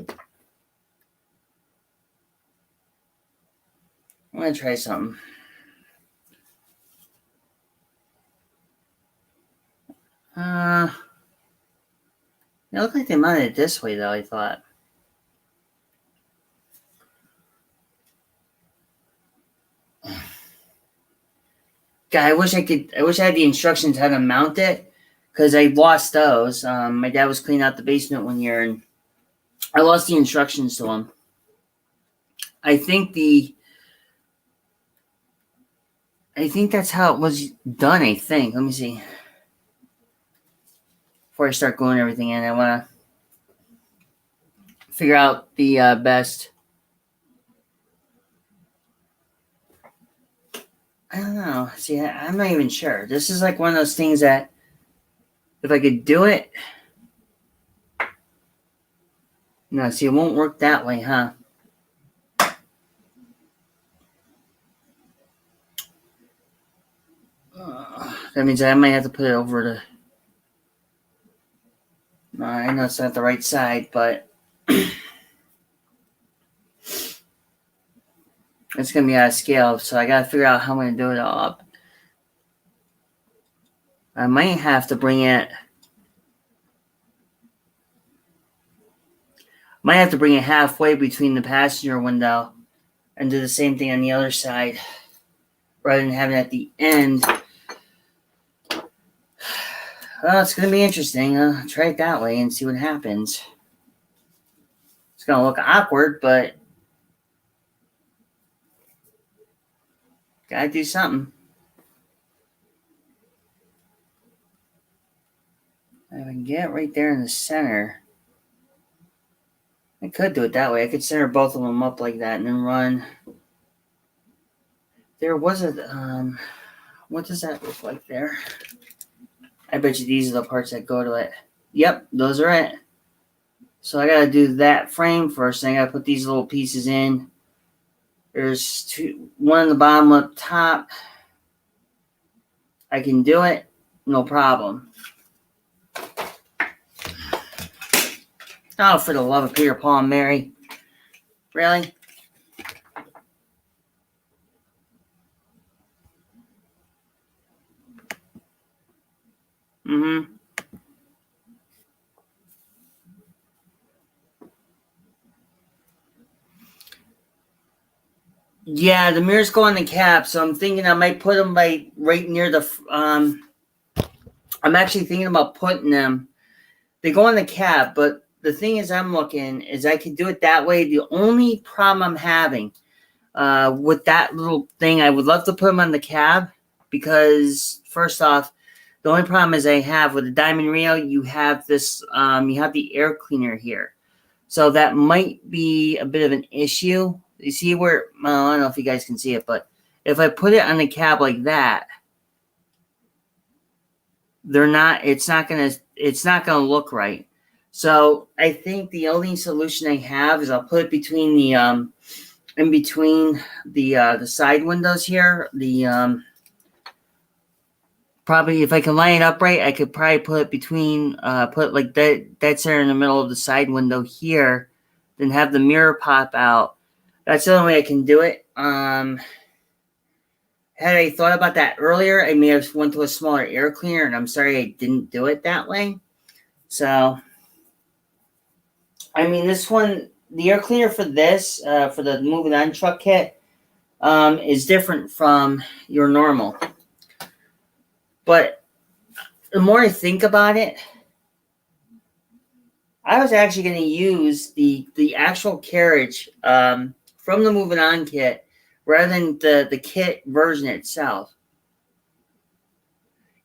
I'm gonna try something. It looked like they mounted it this way though, I thought. God, I wish I had the instructions how to mount it because I lost those. My dad was cleaning out the basement one year and I lost the instructions to him. I think that's how it was done. I think. Let me see. Before I start gluing everything in, I want to figure out the best. I don't know. See, I'm not even sure. This is like one of those things that if I could do it. No, see, it won't work that way, huh? That means I might have to put it over to. I know it's not the right side, but it's gonna be out of scale. So I gotta figure out how I'm gonna do it all up. I might have to bring it. Might have to bring it halfway between the passenger window, and do the same thing on the other side, rather than having it at the end. Well, it's gonna be interesting. Try it that way and see what happens. It's gonna look awkward, but Gotta do something. If I can get right there in the center. I could do it that way. I could center both of them up like that and then run. There was a, what does that look like there? I bet you these are the parts that go to it. Yep, those are it. So I gotta do that frame first, and I gotta put these little pieces in. There's one on the bottom, up top. I can do it, no problem. Oh, for the love of Peter, Paul, and Mary. Really? Mm-hmm. Yeah, the mirrors go on the cap, so I'm thinking I might put them right near the. I'm actually thinking about putting them. They go on the cap, but the thing is, I'm looking is I could do it that way. The only problem I'm having with that little thing, I would love to put them on the cab because first off, the only problem is I have with the Diamond Rio, you have this, you have the air cleaner here, so that might be a bit of an issue. You see where? Well, I don't know if you guys can see it, but if I put it on the cab like that, they're not. It's not gonna. It's not gonna look right. So I think the only solution I have is I'll put it between the in between the side windows here. The probably if I can line it up right, I could probably put it between put it like that. That's there in the middle of the side window here. Then have the mirror pop out. That's the only way I can do it. Had I thought about that earlier, I may have went to a smaller air cleaner, and I'm sorry I didn't do it that way. So, I mean, this one, the air cleaner for this, for the moving on truck kit, is different from your normal. But the more I think about it, I was actually going to use the actual carriage from the moving on kit rather than the kit version itself.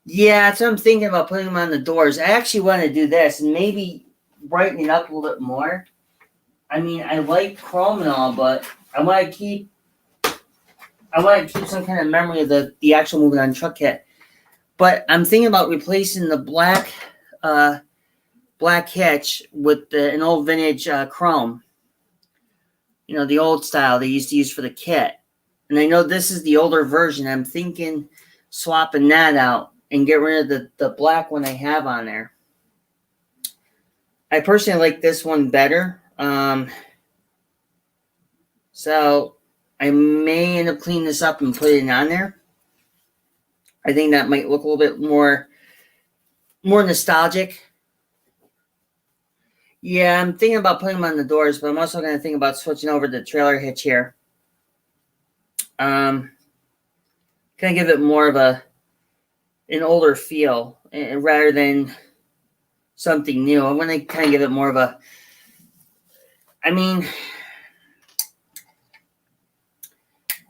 Yeah, that's what I'm thinking about putting them on the doors. I actually want to do this and maybe brighten it up a little bit more. I mean, I like chrome and all, but I want to keep some kind of memory of the actual moving on truck kit. But I'm thinking about replacing the black hitch with an old vintage chrome. You know, the old style they used to use for the kit. And I know this is the older version. I'm thinking swapping that out and get rid of the black one I have on there. I personally like this one better. So I may end up cleaning this up and putting it on there. I think that might look a little bit more nostalgic. Yeah, I'm thinking about putting them on the doors, but I'm also going to think about switching over the trailer hitch here. Kind of give it more of an older feel rather than something new. I want to kind of give it more of a. I mean,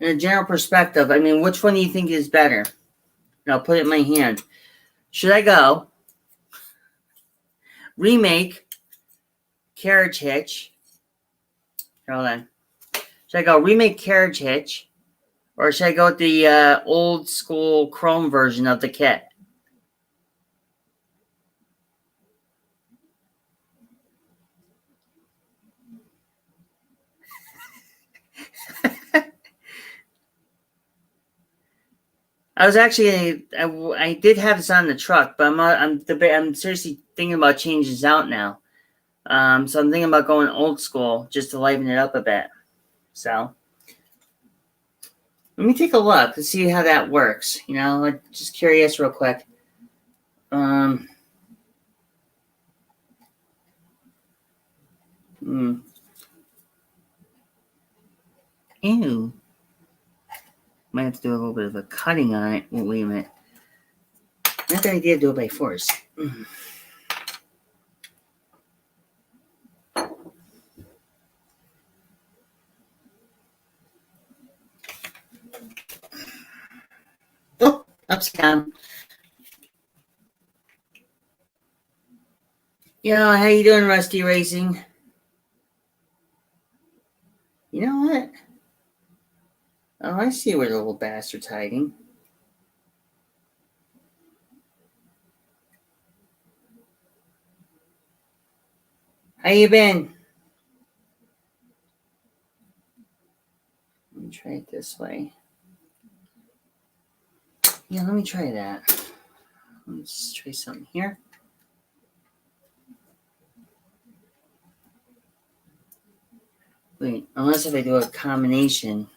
in a general perspective, I mean, which one do you think is better? And I'll put it in my hand. Should I go remake carriage hitch? Hold on. Should I go remake carriage hitch? Or should I go with the old school chrome version of the kit? I was actually I did have this on the truck, but I'm seriously thinking about changing this out now. So I'm thinking about going old school just to liven it up a bit. So let me take a look to see how that works. You know, I'm just curious real quick. Ew. Might have to do a little bit of a cutting on it. Wait a minute. Not the idea to do it by force. Upside down. Yo, how you doing, Rusty Racing? You know what? Oh, I see where the little bastard's hiding. How you been? Let me try it this way. Yeah, let me try that. Let's try something here. Wait, unless if I do a combination.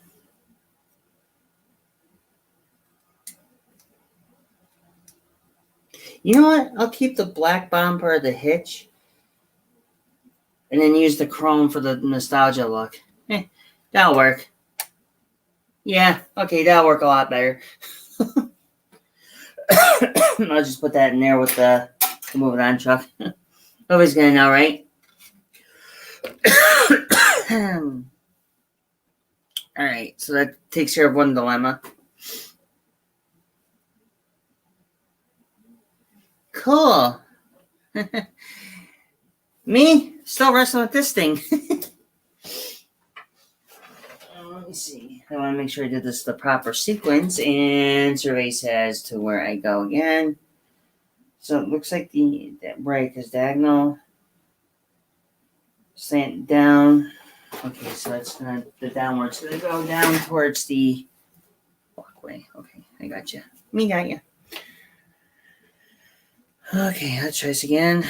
You know what? I'll keep the black bottom part of the hitch and then use the chrome for the nostalgia look. That'll work. Yeah, okay, that'll work a lot better. I'll just put that in there with the moving on truck. Nobody's gonna know, right? Alright, so that takes care of one dilemma. Cool. Me? Still wrestling with this thing. Let me see. I want to make sure I did this the proper sequence, and survey says to where I go again. So it looks like right, because diagonal, slant down. Okay, so that's not the downward. So they go down towards the walkway. Okay, I got you. Me got you. Okay, let's try this again.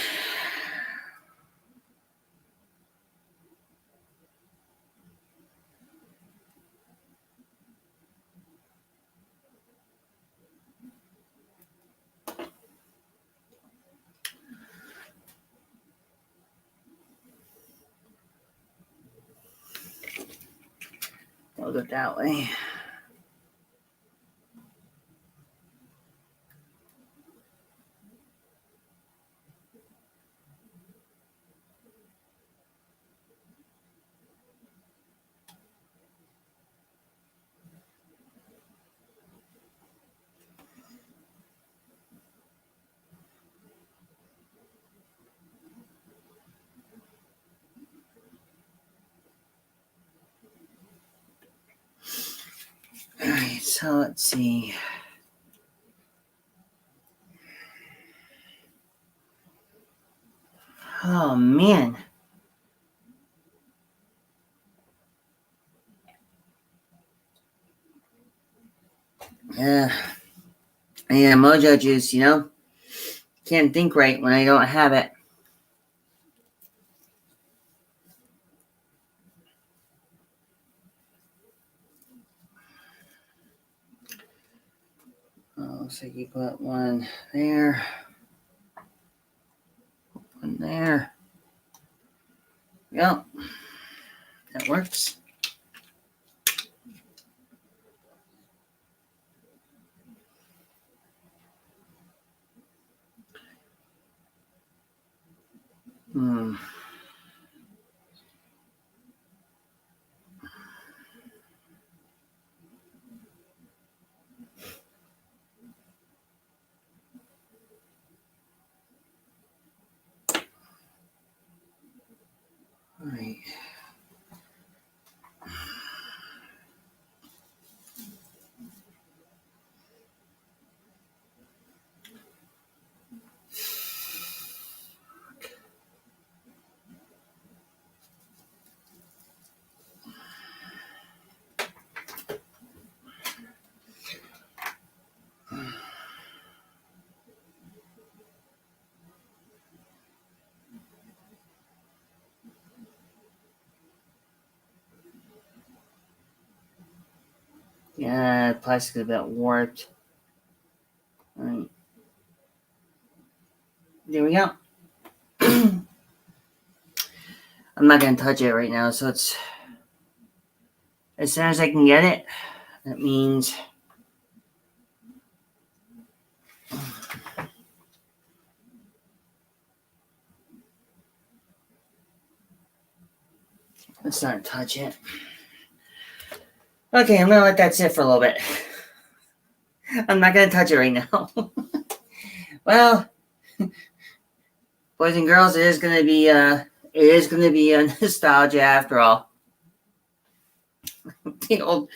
I'll do it that way. Alright, so let's see. Oh, man. Yeah, mojo juice, Can't think right when I don't have it. Looks like you put one there. One there. Yep. That works. All right. Yeah, plastic is a bit warped. All right. There we go. I'm not going to touch it right now, so it's as soon as I can get it. That means let's not touch it. Okay, I'm going to let that sit for a little bit. I'm not gonna touch it right now. Well, boys and girls, it is gonna be a nostalgia after all. The old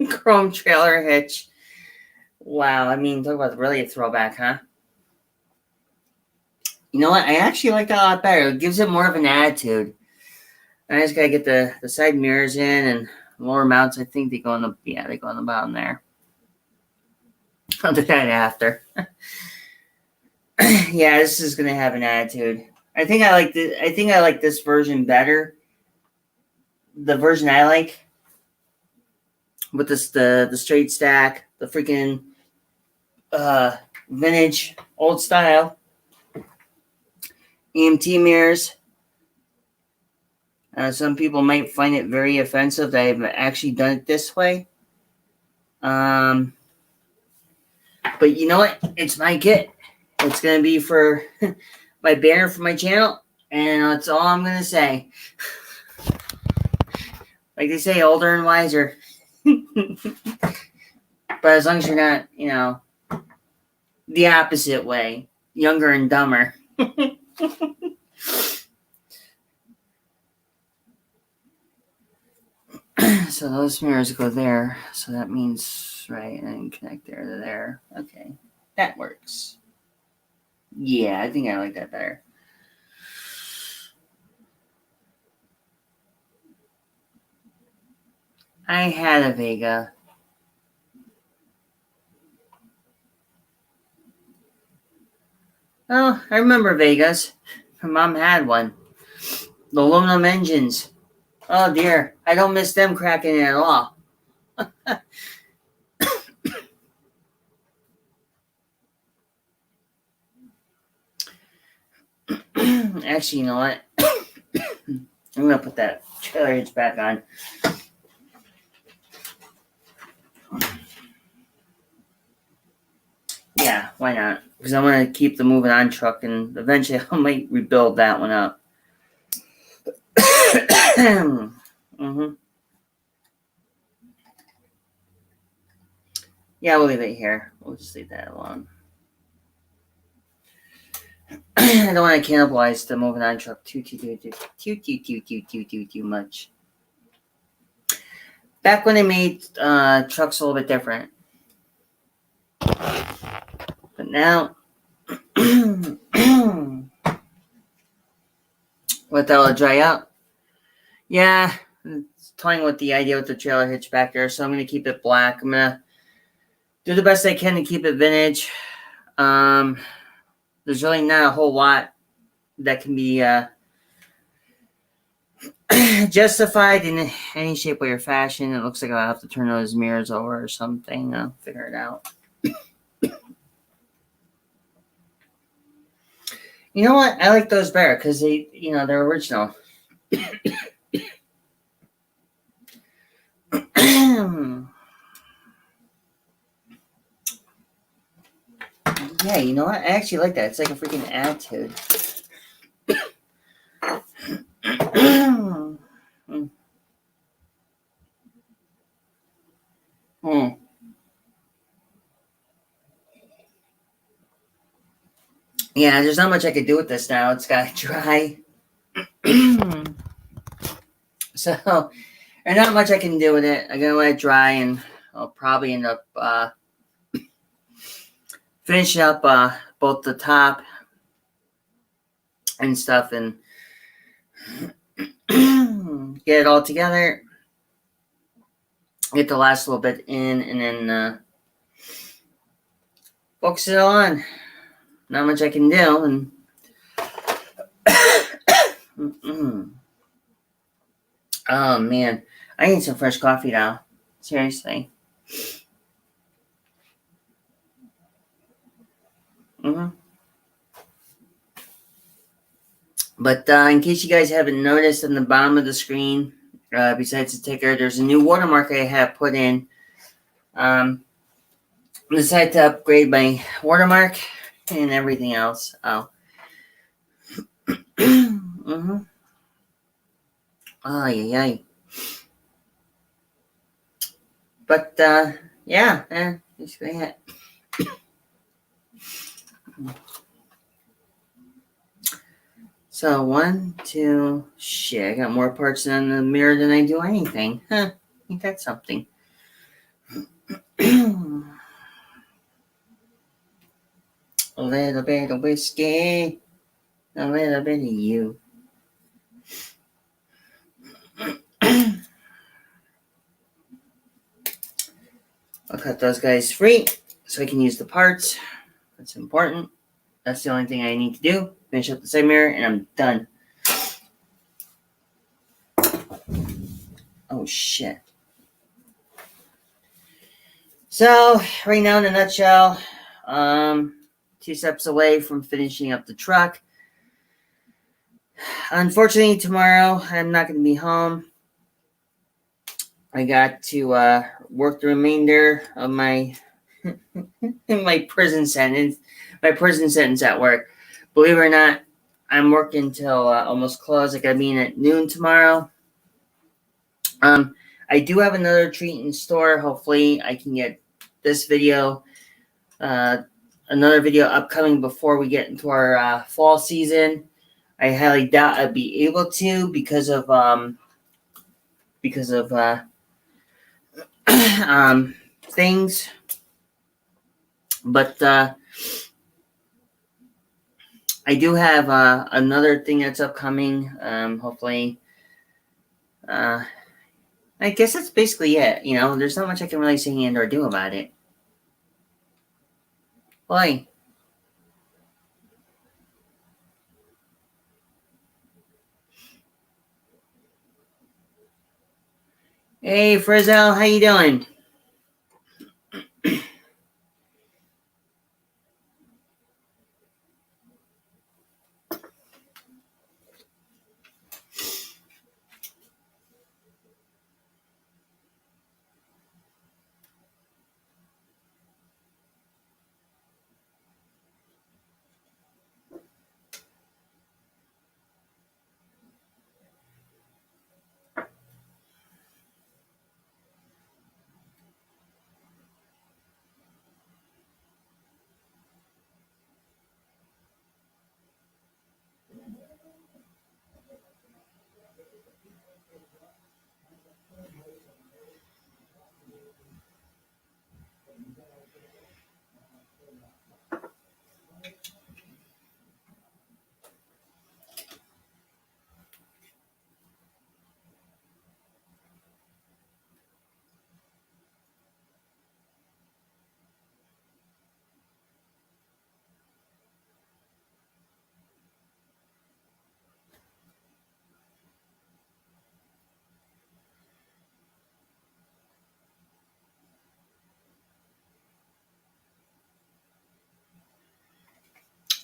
chrome trailer hitch. Wow, I mean, talk about really a throwback, huh? You know what? I actually like that a lot better. It gives it more of an attitude. I just gotta get the side mirrors in and lower mounts. I think they go on the bottom there. I'll do that after. Yeah, this is gonna have an attitude. I think I like this version better. The version I like with the straight stack, the freaking vintage old style EMT mirrors. Some people might find it very offensive that I've actually done it this way. But you know what? It's my kit. It's going to be for my banner for my channel, and that's all I'm going to say. Like they say, older and wiser. But as long as you're not, the opposite way, younger and dumber. So those mirrors go there. So that means, right, and then connect there to there. Okay, that works. Yeah, I think I like that better. I had a Vega. Oh, I remember Vegas. My mom had one. The aluminum engines. Oh dear, I don't miss them cracking at all. Actually, you know what? I'm gonna put that trailer hitch back on. Yeah, why not? Because I want to keep the moving on truck, and eventually I might rebuild that one up. Mm-hmm. Yeah, we'll leave it here. We'll just leave that alone. I don't want to cannibalize the moving on truck too much. Back when they made trucks a little bit different, but now let that all dry out. Yeah, it's toying with the idea with the trailer hitch back there, so I'm gonna keep it black. I'm gonna do the best I can to keep it vintage. There's really not a whole lot that can be justified in any shape, way, or fashion. It looks like I'll have to turn those mirrors over or something. I'll figure it out. You know what? I like those better because they're original. Yeah, you know what? I actually like that. It's like a freaking attitude. Yeah, there's not much I could do with this now. It's got to dry. So, there's not much I can do with it. I'm going to let it dry, and I'll probably end up finishing up both the top and stuff and get it all together. Get the last little bit in, and then focus it on. Not much I can do, and oh man, I need some fresh coffee now. Seriously. But in case you guys haven't noticed, on the bottom of the screen, besides the ticker, there's a new watermark I have put in. I decided to upgrade my watermark and everything else. Oh. Mm-hmm. Oh, yeah. But Yeah, basically it. So 1, 2, shit, I got more parts in the mirror than I do anything. Huh, ain't that something? A little bit of whiskey, a little bit of you. I'll cut those guys free so I can use the parts. That's important. That's the only thing I need to do. Finish up the side mirror and I'm done. Oh shit. So right now in a nutshell, 2 steps away from finishing up the truck. Unfortunately, tomorrow I'm not going to be home. I got to work the remainder of my my prison sentence. My prison sentence at work. Believe it or not, I'm working till almost close. I got to be in at noon tomorrow. I do have another treat in store. Hopefully, I can get this video, another video upcoming before we get into our fall season. I highly doubt I'd be able to because of things. But I do have another thing that's upcoming. Hopefully, I guess that's basically it. You know, there's not much I can really say and or do about it. Why? Hey, Frizzell, how you doing?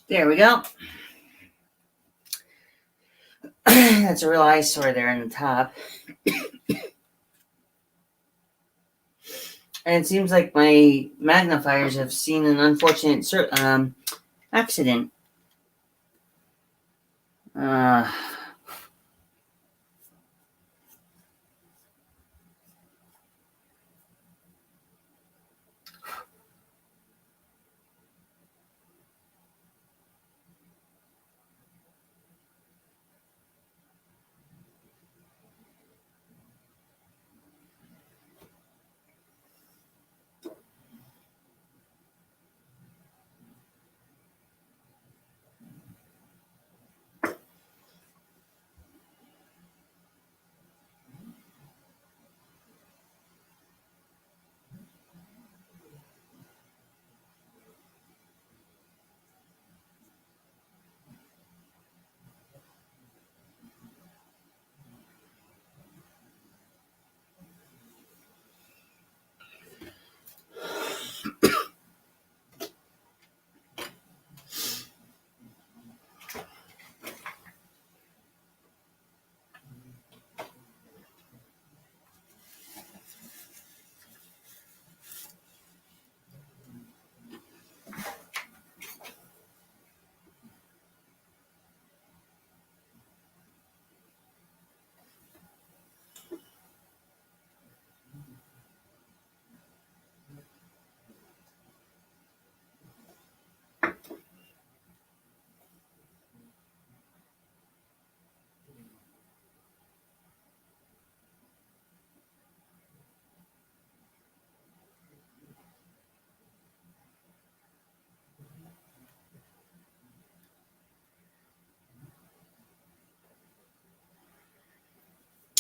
There we go. That's a real eyesore there on the top. And it seems like my magnifiers have seen an unfortunate accident. Uh,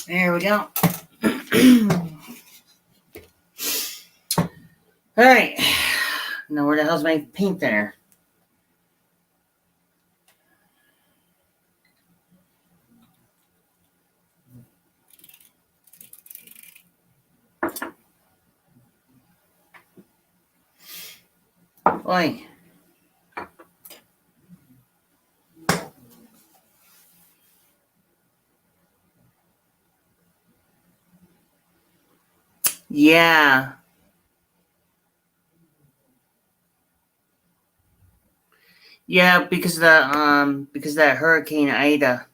There we go. All right. Now where the hell's my paint thinner? Boy. Yeah. Yeah, because of that Hurricane Ida.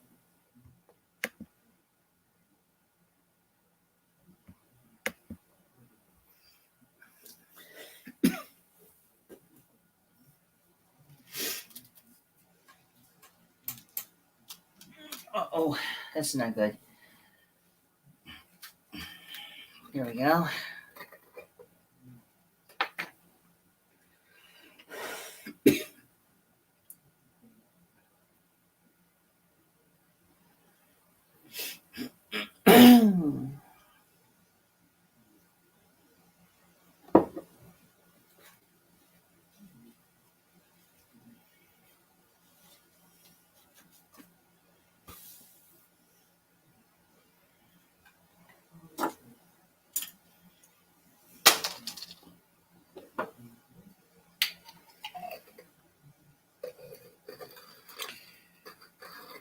Oh, that's not good. Here we go.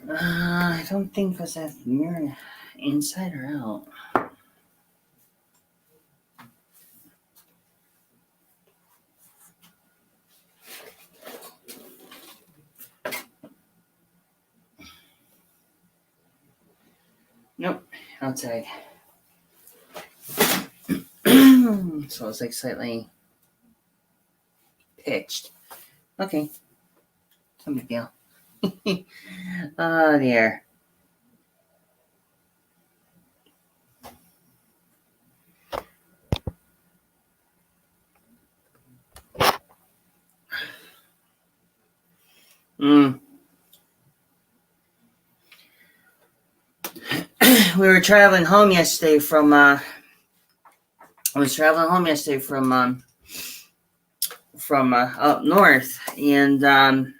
I don't think was that mirror inside or out. Nope, outside. So it's like slightly pitched. Okay, no big deal. Oh dear. We were traveling home yesterday from. I was traveling home yesterday from up north, and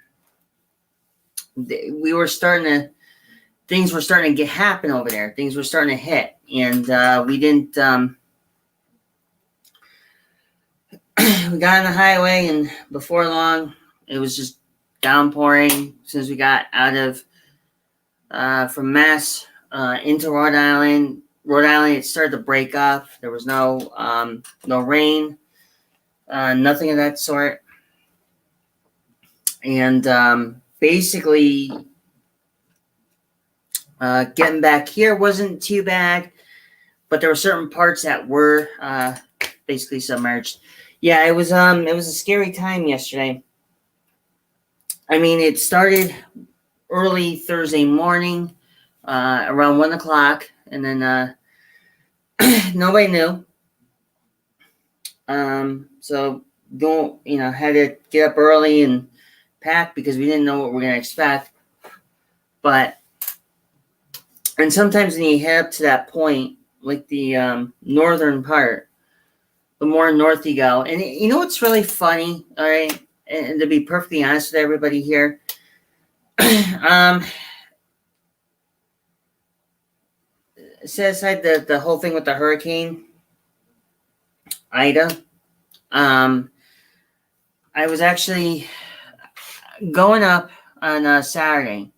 we were starting to. Things were starting to happen over there. Things were starting to hit, and we didn't. We got on the highway, and before long, it was just downpouring. As soon as we got out of from Mass into Rhode Island, it started to break up. There was no rain, nothing of that sort, and basically, getting back here wasn't too bad, but there were certain parts that were basically submerged. Yeah, it was a scary time yesterday. I mean, it started early Thursday morning, around 1 o'clock, and then nobody knew. So had to get up early and pack because we didn't know what we were gonna expect. And sometimes when you head up to that point, like the northern part, the more north you go, and you know what's really funny, all right, and to be perfectly honest with everybody here, set aside the whole thing with the Hurricane Ida, I was actually going up on Saturday,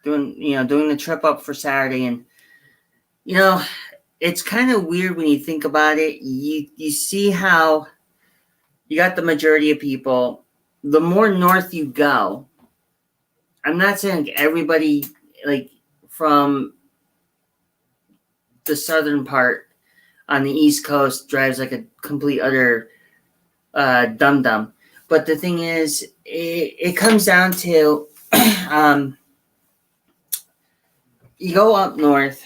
doing the trip up for Saturday, and it's kind of weird when you think about it. You see how you got the majority of people. The more north you go, I'm not saying everybody like from the southern part on the East Coast drives like a complete utter dum dum. But the thing is, it comes down to you go up north,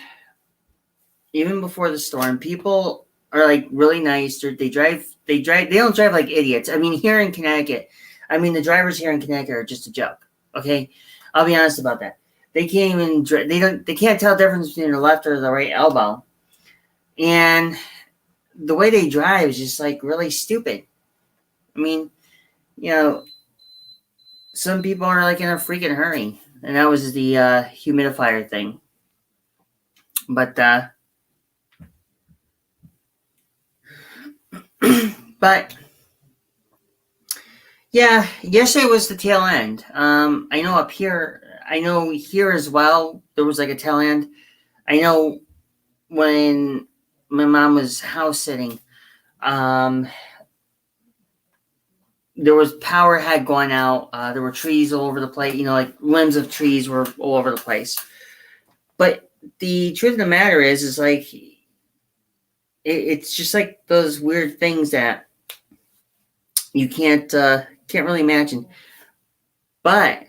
even before the storm. People are like really nice. They drive. They don't drive like idiots. I mean, here in Connecticut, the drivers here in Connecticut are just a joke. Okay, I'll be honest about that. They can't even they can't tell the difference between the left or the right elbow. And the way they drive is just like really stupid. I mean, you know, some people are like in a freaking hurry, and that was the humidifier thing. But but yeah, yesterday was the tail end. I know up here, I know here as well. There was like a tail end. I know when my mom was house sitting, there was power had gone out. There were trees all over the place. You know, like limbs of trees were all over the place. But the truth of the matter is like it's just like those weird things that you can't really imagine. But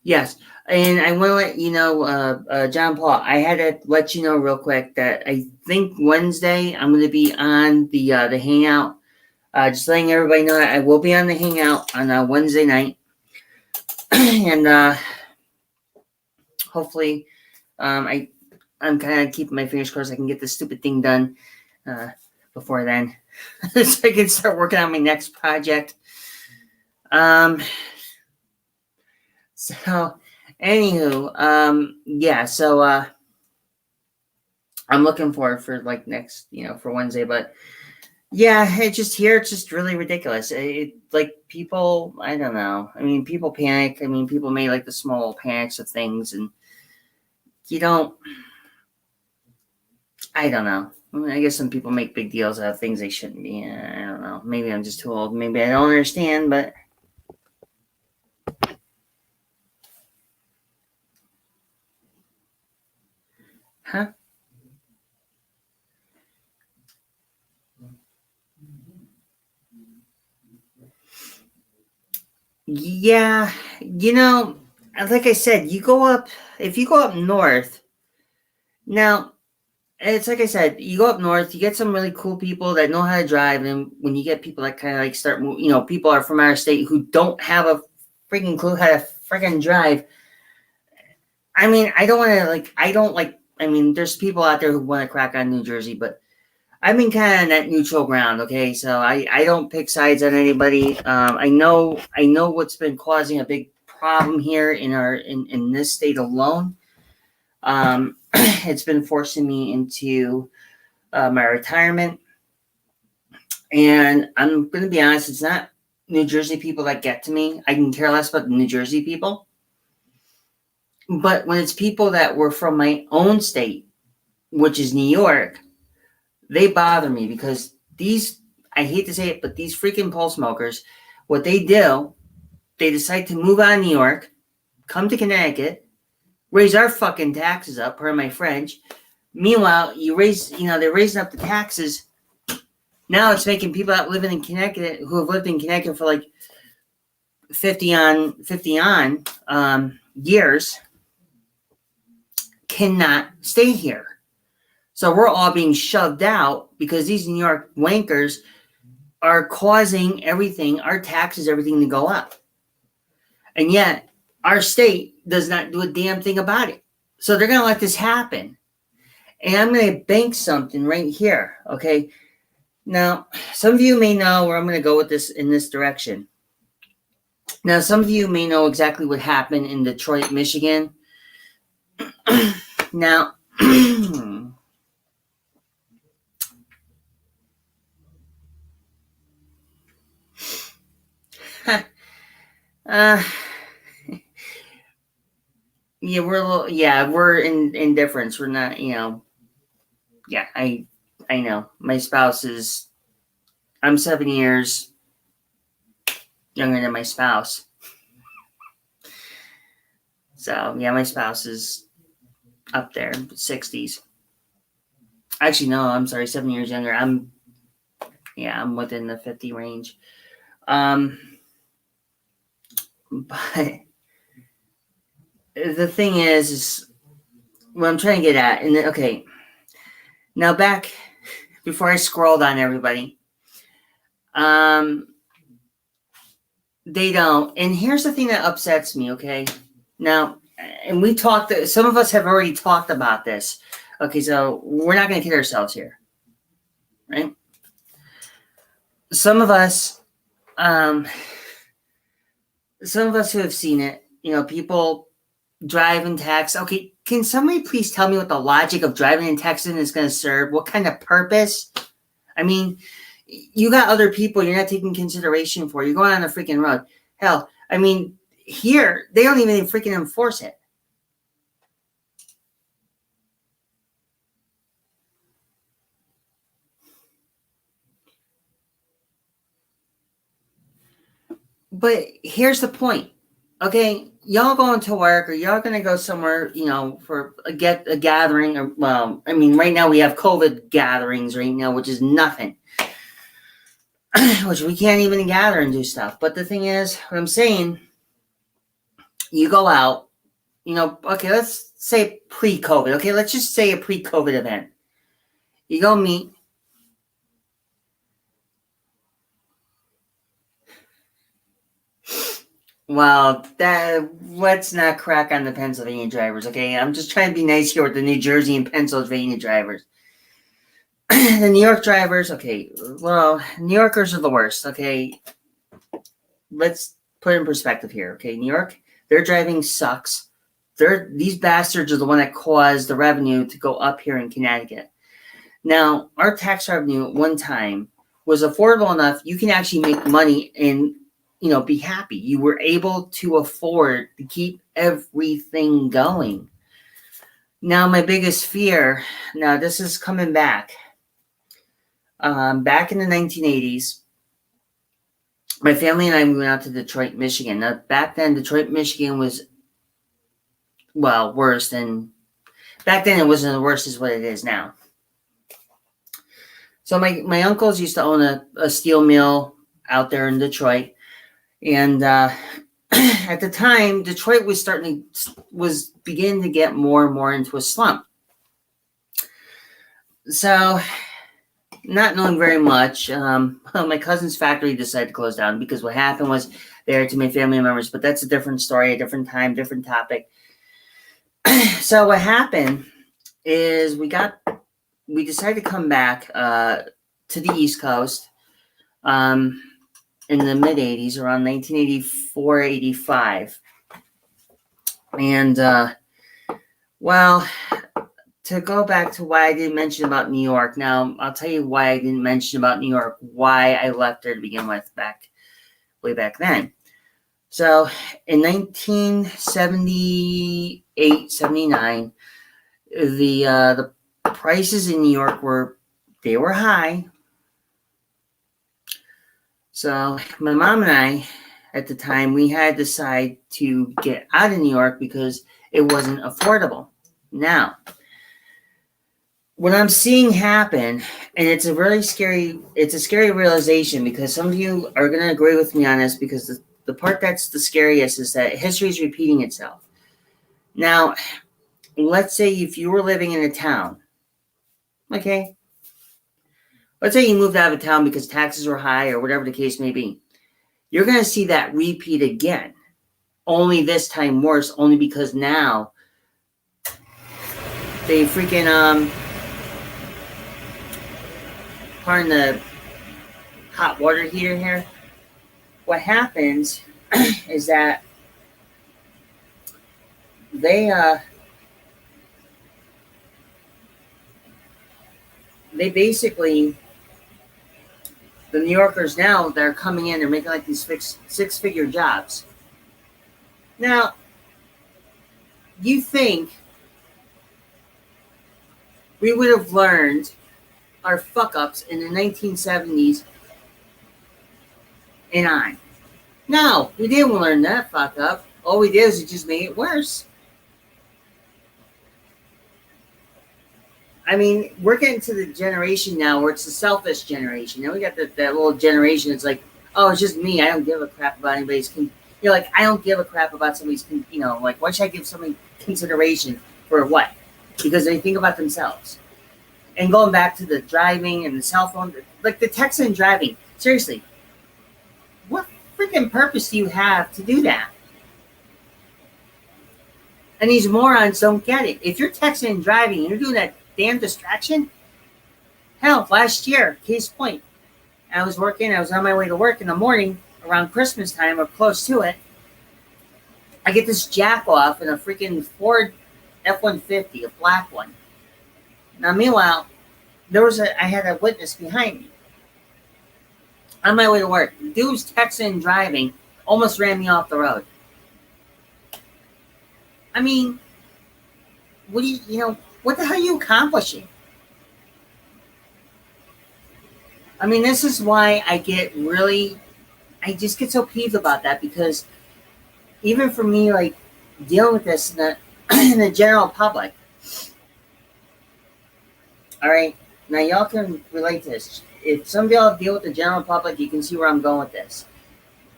yes, and I want to let you know, John Paul. I had to let you know real quick that I think Wednesday I'm going to be on the Hangout. Just letting everybody know that I will be on the Hangout on Wednesday night, and hopefully, I'm kind of keeping my fingers crossed I can get this stupid thing done before then, so I can start working on my next project. So, anywho, yeah. So, I'm looking forward for like next, for Wednesday, but. Yeah, it's just really ridiculous. Like people, I don't know. I mean, people panic. I mean, people make like the small panics of things, and you don't. I don't know. I mean, I guess some people make big deals out of things they shouldn't be. I don't know. Maybe I'm just too old. Maybe I don't understand, but. Huh? Yeah, like I said, if you go up north, now, it's like I said, you go up north, you get some really cool people that know how to drive, and when you get people that kind of like start, people are from our state who don't have a freaking clue how to freaking drive. I mean, I mean, there's people out there who want to crack on New Jersey, but I've been kind of on that neutral ground, okay? So I don't pick sides on anybody. I know what's been causing a big problem here in this state alone. It's been forcing me into my retirement, and I'm going to be honest, it's not New Jersey people that get to me. I can care less about the New Jersey people. But when it's people that were from my own state, which is New York, they bother me because I hate to say it, but these freaking pole smokers, what they do, they decide to move out of New York, come to Connecticut, raise our fucking taxes up, pardon my French. Meanwhile, they're raising up the taxes. Now it's making people that living in Connecticut, who have lived in Connecticut for like 50 years, cannot stay here. So we're all being shoved out because these New York wankers are causing our taxes, everything to go up. And yet our state does not do a damn thing about it. So they're going to let this happen. And I'm going to bank something right here. Okay. Now, some of you may know where I'm going to go with this in this direction. Now, some of you may know exactly what happened in Detroit, Michigan. Now, we're in difference. We're not, yeah, I know. My spouse is, I'm 7 years younger than my spouse. So, yeah, my spouse is up there, 60s. Actually, no, I'm sorry, 7 years younger. I'm within the 50 range. But the thing is what I'm trying to get at, and okay, now back before I scrolled on everybody, They don't. And here's the thing that upsets me, okay? Now, and we talked, some of us have already talked about this. Okay, so we're not going to kid ourselves here, right? Some of us, um, some of us who have seen it, people drive in Texas. Okay, can somebody please tell me what the logic of driving in Texas is going to serve? What kind of purpose? I mean, you got other people you're not taking consideration for. You're going on a freaking road. Hell, I mean, here, they don't even freaking enforce it. But here's the point. Okay, y'all going to work or y'all going to go somewhere, for a gathering or, well, I mean, right now we have COVID gatherings right now, which is nothing. Which we can't even gather and do stuff. But the thing is, what I'm saying, you go out, okay, let's say pre-COVID. Okay, let's just say a pre-COVID event. You go meet. Well, let's not crack on the Pennsylvania drivers, okay? I'm just trying to be nice here with the New Jersey and Pennsylvania drivers. The New York drivers, okay, well, New Yorkers are the worst, okay? Let's put it in perspective here, okay? New York, their driving sucks. These bastards are the one that caused the revenue to go up here in Connecticut. Now, our tax revenue at one time was affordable enough you can actually make money and be happy. You were able to afford to keep everything going. Now, my biggest fear, now this is coming back. Back in the 1980s, my family and I moved out to Detroit, Michigan. Now, back then, Detroit, Michigan was, well, worse than, back then it wasn't the worst as what it is now. So my uncles used to own a steel mill out there in Detroit. And at the time, Detroit was beginning to get more and more into a slump. So, not knowing very much, my cousin's factory decided to close down because what happened was they had too many family members. But that's a different story, a different time, different topic. So what happened is we decided to come back to the East Coast. In the mid-'80s, around 1984, 85. And, well, to go back to why I didn't mention about New York. Now, I'll tell you why I didn't mention about New York, why I left there to begin with way back then. So, in 1978, 79, the prices in New York were high. So my mom and I, at the time, we had to decide to get out of New York because it wasn't affordable. Now, what I'm seeing happen, and it's a scary realization because some of you are going to agree with me on this because the part that's the scariest is that history is repeating itself. Now, let's say if you were living in a town, okay? Let's say you moved out of a town because taxes were high or whatever the case may be. You're going to see that repeat again. Only this time worse, only because now they freaking, pardon the hot water heater here. What happens is that they basically, the New Yorkers now, they're coming in, they're making like these six-figure jobs. Now, you think we would have learned our fuck-ups in the 1970s and on? No, we didn't learn that fuck-up. All we did is it just made it worse. I mean, we're getting to the generation now where it's the selfish generation. Now we got that little generation. It's like, oh, it's just me. I don't give a crap about anybody's. I don't give a crap about somebody's. Like, why should I give somebody consideration for what? Because they think about themselves. And going back to the driving and the cell phone, like the texting and driving. Seriously, what freaking purpose do you have to do that? And these morons don't get it. If you're texting and driving and you're doing that damn distraction, hell, last year, case point, I was on my way to work in the morning around Christmas time or close to it. I get this jack off in a freaking Ford F-150, a black one. Now, meanwhile, I had a witness behind me. On my way to work, the dude was texting and driving, almost ran me off the road. I mean, what the hell are you accomplishing? I mean, this is why I just get so peeved about that, because even for me, like, dealing with this in the general public. All right, now y'all can relate to this. If some of y'all deal with the general public, you can see where I'm going with this.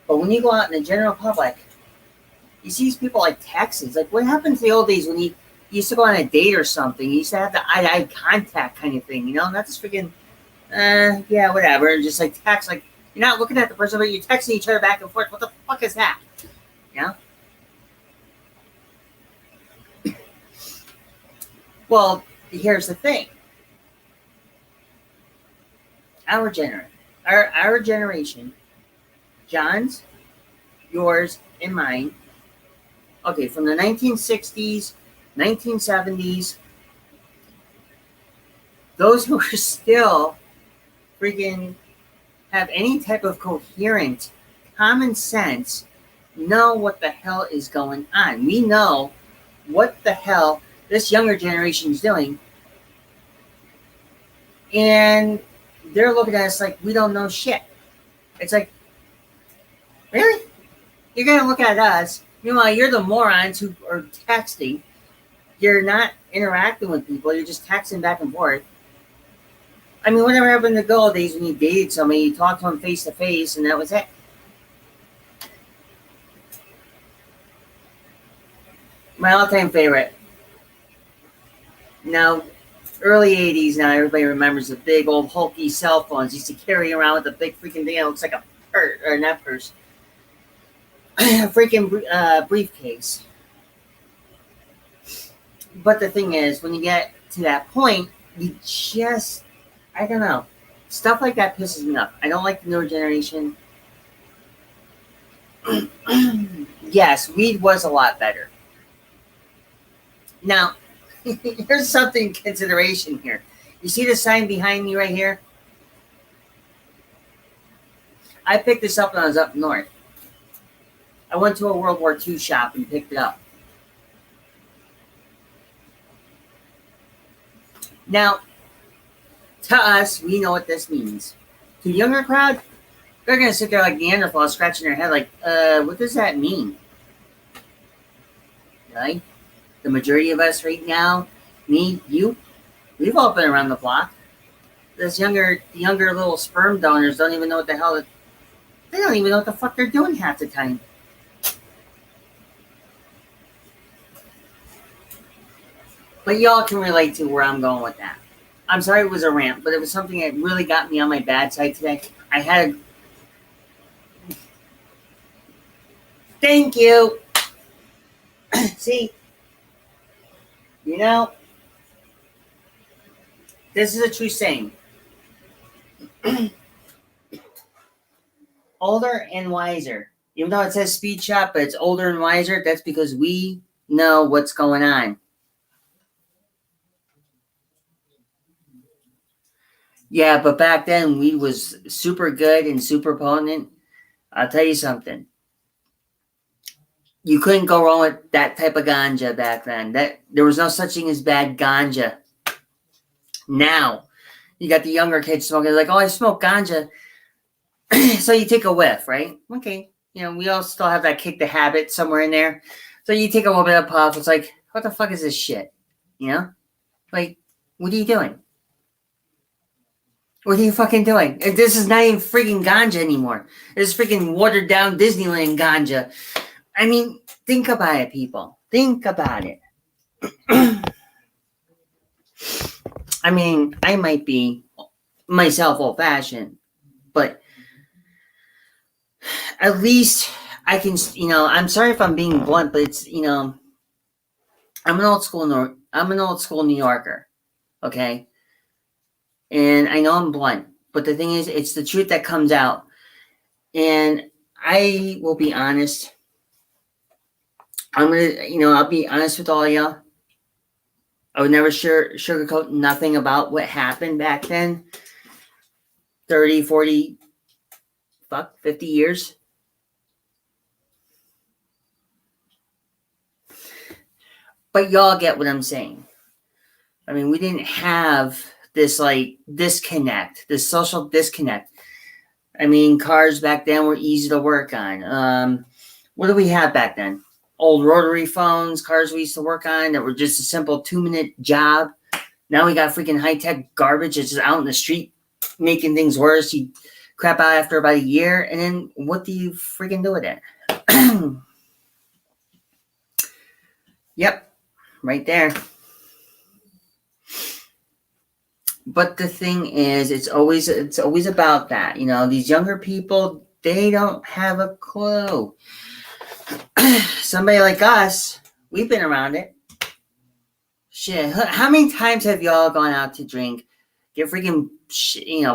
But when you go out in the general public, you see these people like Texans. Like, what happened to the old days when you used to go on a date or something? You used to have the eye-to-eye contact kind of thing, not just freaking, yeah, whatever. Just like text, like, you're not looking at the person, but you're texting each other back and forth. What the fuck is that? Well, here's the thing. Our generation, John's, yours, and mine, okay, from the 1960s, 1970s, those who are still freaking have any type of coherent common sense know what the hell is going on. We know what the hell this younger generation is doing, and they're looking at us like we don't know shit. It's like, really? You're going to look at us. Meanwhile, you're the morons who are texting. You're not interacting with people. You're just texting back and forth. I mean, whatever happened to the good old days when you dated somebody, you talked to them face to face, and that was it. My all-time favorite. Now, early 80s, now everybody remembers the big old hulky cell phones. Used to carry around with a big freaking thing that looks like a purse, or not purse, a freaking briefcase. But the thing is, when you get to that point, you just, I don't know. Stuff like that pisses me off. I don't like the newer generation. Yes, weed was a lot better. Now, here's something in consideration here. You see the sign behind me right here? I picked this up when I was up north. I went to a World War II shop and picked it up. Now, to us, we know what this means. To the younger crowd, they're going to sit there like Neanderthals scratching their head like, what does that mean? Right? The majority of us right now, me, you, we've all been around the block. The younger little sperm donors don't even know what the hell, they don't even know what the fuck they're doing half the time. But y'all can relate to where I'm going with that. I'm sorry it was a rant, but it was something that really got me on my bad side today. I had... Thank you. See, this is a true saying. Older and wiser. Even though it says speed shop, but it's older and wiser, that's because we know what's going on. Yeah, but back then, weed was super good and super potent. I'll tell you something. You couldn't go wrong with that type of ganja back then. There was no such thing as bad ganja. Now, you got the younger kids smoking, like, oh, I smoke ganja. So you take a whiff, right? Okay. We all still have that kick the habit somewhere in there. So you take a little bit of puff. It's like, what the fuck is this shit? Like, what are you doing? What are you fucking doing? This is not even freaking ganja anymore. This is freaking watered down Disneyland ganja. I mean, think about it, people. Think about it. I mean, I might be myself old-fashioned, but at least I can, I'm sorry if I'm being blunt, but it's, I'm an old school New Yorker, okay? And I know I'm blunt, but the thing is, it's the truth that comes out. And I will be honest. I'll be honest with all y'all. I would never sugarcoat nothing about what happened back then. 30, 40, 50 years. But y'all get what I'm saying. I mean, we didn't have this like disconnect, this social disconnect. I mean, cars back then were easy to work on. What do we have back then? Old rotary phones, cars we used to work on that were just a simple 2-minute job. Now we got freaking high-tech garbage that's just out in the street making things worse. You crap out after about a year, and then what do you freaking do with it? Yep, right there. But the thing is, it's always about that. These younger people, they don't have a clue. Somebody like us, we've been around it. Shit, how many times have y'all gone out to drink, get freaking,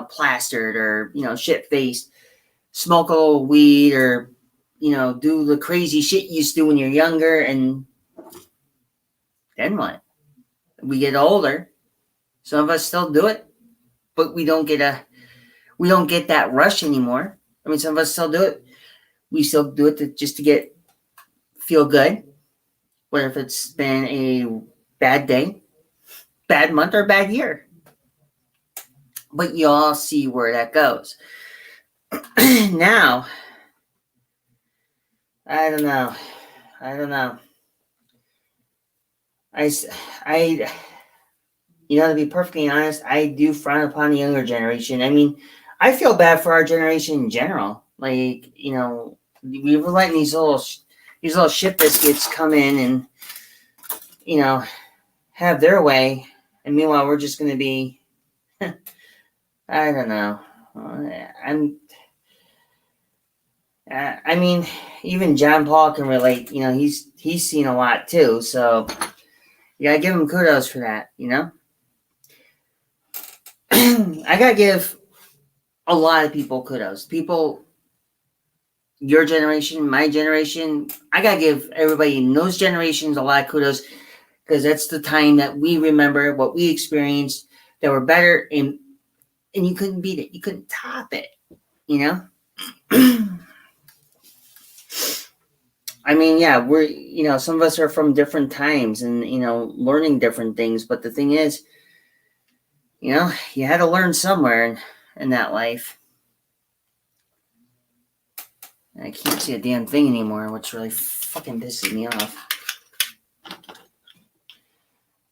plastered or, shit-faced, smoke a little weed or, do the crazy shit you used to do when you're younger, and then what? We get older. Some of us still do it, but we don't get that rush anymore. I mean, some of us still do it. We still do it just to feel good. What if it's been a bad day, bad month, or bad year? But you all see where that goes. Now, I don't know. To be perfectly honest, I do frown upon the younger generation. I mean, I feel bad for our generation in general. Like, we were letting these little shit biscuits come in and, have their way. And meanwhile, we're just going to be, I don't know. I mean, even John Paul can relate. He's seen a lot too. So you gotta give him kudos for that. I gotta give a lot of people kudos. People, your generation, my generation. I gotta give everybody in those generations a lot of kudos because that's the time that we remember what we experienced that were better, and you couldn't beat it. You couldn't top it. I mean, yeah, we're, some of us are from different times and, learning different things. But the thing is, you had to learn somewhere in that life. And I can't see a damn thing anymore, which really fucking pisses me off.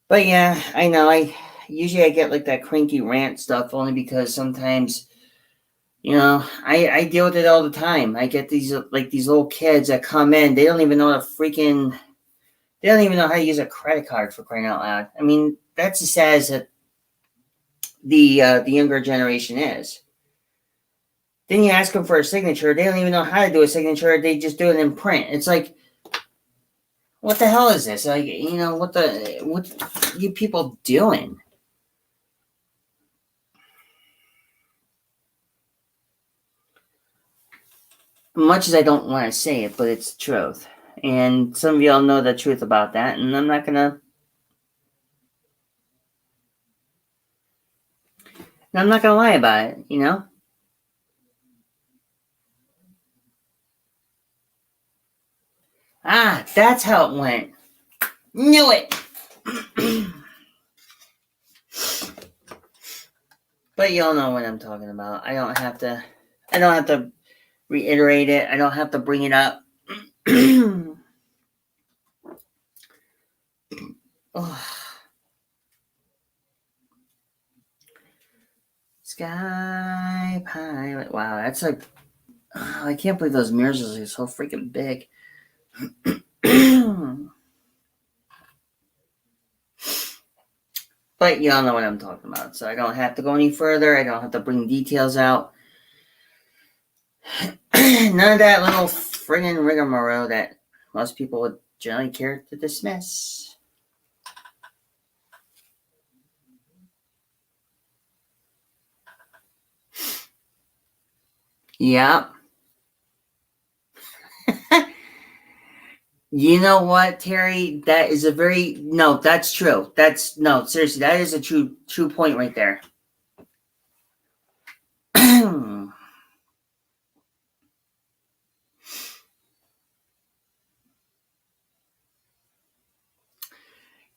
But yeah, I know. I get like that cranky rant stuff only because sometimes, I deal with it all the time. I get these little kids that come in. They don't even know they don't even know how to use a credit card, for crying out loud. I mean, that's as sad as the younger generation is. Then you ask them for a signature. They don't even know how to do a signature. They just do it in print. It's like, what the hell is this? Like, what are you people doing? Much as I don't want to say it, but it's the truth. And some of y'all know the truth about that, and I'm not gonna lie about it, Ah, that's how it went. Knew it. But y'all know what I'm talking about. I don't have to reiterate it. I don't have to bring it up. Oh. Sky Pilot. Wow, that's like, I can't believe those mirrors are so freaking big. But y'all know what I'm talking about, so I don't have to go any further. I don't have to bring details out. None of that little friggin' rigmarole that most people would generally care to dismiss. Yep. You know what, Terry? That is a very no. That's true. That's no. Seriously, that is a true point right there.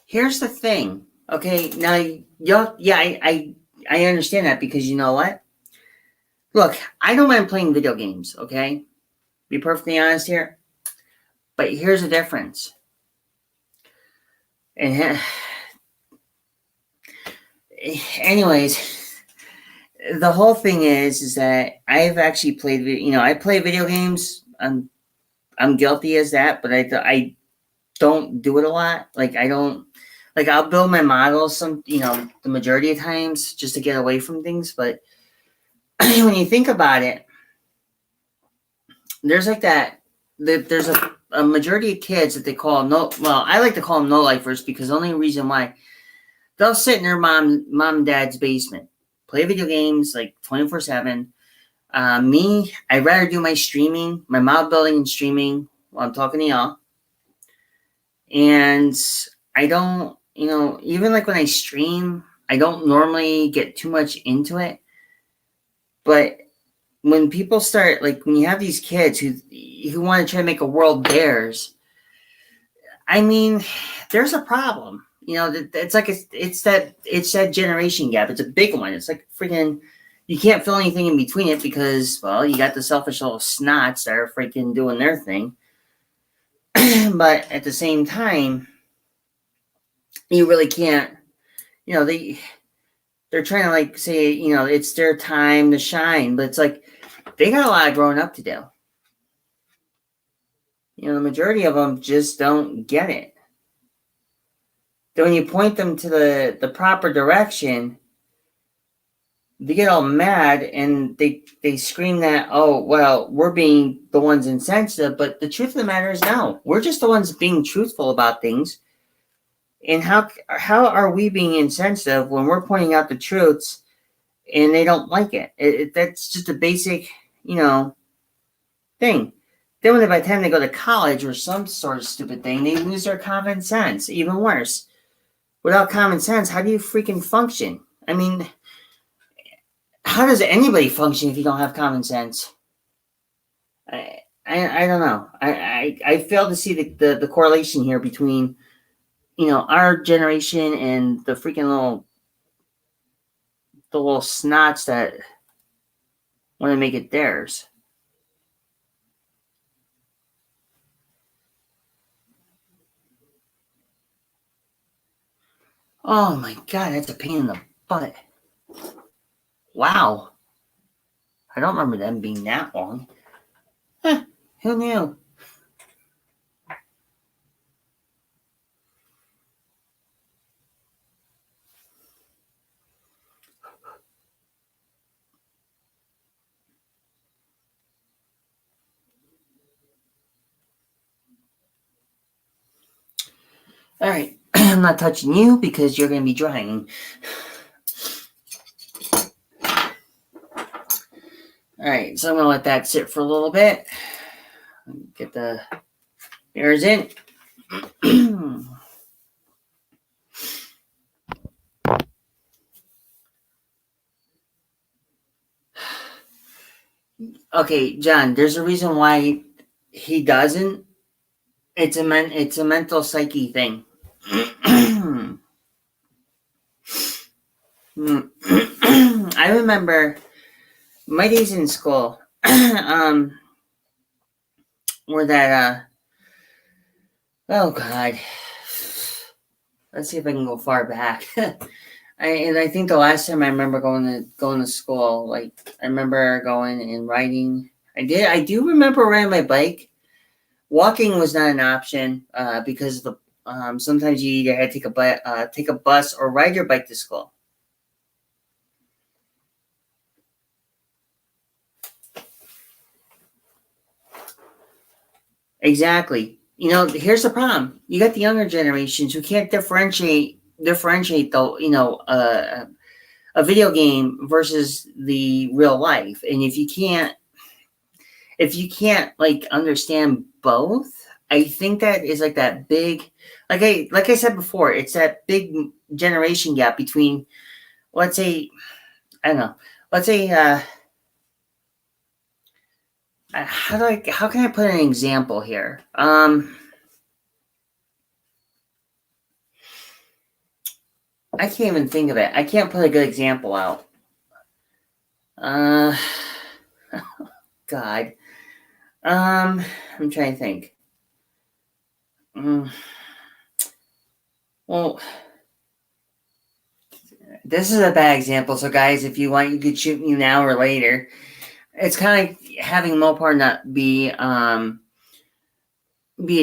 Here's the thing. Okay, now yeah, I understand that because you know what? Look, I don't mind playing video games. Okay, be perfectly honest here. But here's the difference. And anyways, the whole thing is that I've actually played. I play video games. I'm guilty as that, but I don't do it a lot. Like I don't like I'll build my models the majority of times just to get away from things. But when you think about it, there's like that. There's a majority of kids that they call no. Well, I like to call them no lifers because the only reason why they'll sit in their mom and dad's basement, play video games like 24/7. Me, I'd rather do my streaming, my model building and streaming while I'm talking to y'all. And I don't, even like when I stream, I don't normally get too much into it. But when people start, like when you have these kids who want to try to make a world theirs, I mean, there's a problem. It's like it's that generation gap. It's a big one. It's like freaking. You can't feel anything in between it because, well, you got the selfish little snots that are freaking doing their thing. But at the same time, you really can't. They're trying to like say, it's their time to shine, but it's like they got a lot of growing up to do. The majority of them just don't get it. Then when you point them to the proper direction, they get all mad and they scream that, oh, well, we're being the ones insensitive. But the truth of the matter is, no, we're just the ones being truthful about things. And how are we being insensitive when we're pointing out the truths and they don't like it? That's just a basic, thing. Then by the time they go to college or some sort of stupid thing, they lose their common sense. Even worse. Without common sense, how do you freaking function? I mean, how does anybody function if you don't have common sense? I don't know. I fail to see the correlation here between our generation and the freaking little snots that want to make it theirs. Oh my god, that's a pain in the butt. Wow. I don't remember them being that long. Huh, who knew? All right, I'm not touching you because you're going to be drying. All right, so I'm going to let that sit for a little bit. Get the mirrors in. Okay, John, there's a reason why he doesn't. It's a mental psyche thing. I remember my days in school were that oh god, let's see if I can go far back. I think the last time I remember going to school, like I remember going and riding. I do remember riding my bike. Walking was not an option because sometimes you either had to take a bus or ride your bike to school. Exactly. Here's the problem. You got the younger generations who can't differentiate the a video game versus the real life. And if you can't like understand both, I think that is like that big, like I said before, it's that big generation gap between, let's say, I don't know, let's say, how can I put an example here? I can't even think of it. I can't put a good example out. Uh, God. I'm trying to think. Well, this is a bad example. So, guys, if you want, you could shoot me now or later. It's kind of like having Mopar not be a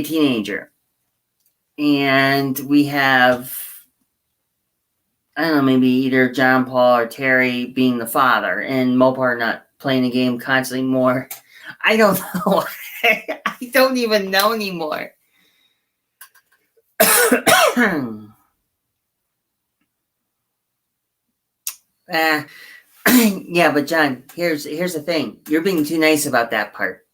teenager, and we have, I don't know, maybe either John Paul or Terry being the father, and Mopar not playing the game constantly more. I don't know. I don't even know anymore. Yeah, but John, here's the thing. You're being too nice about that part.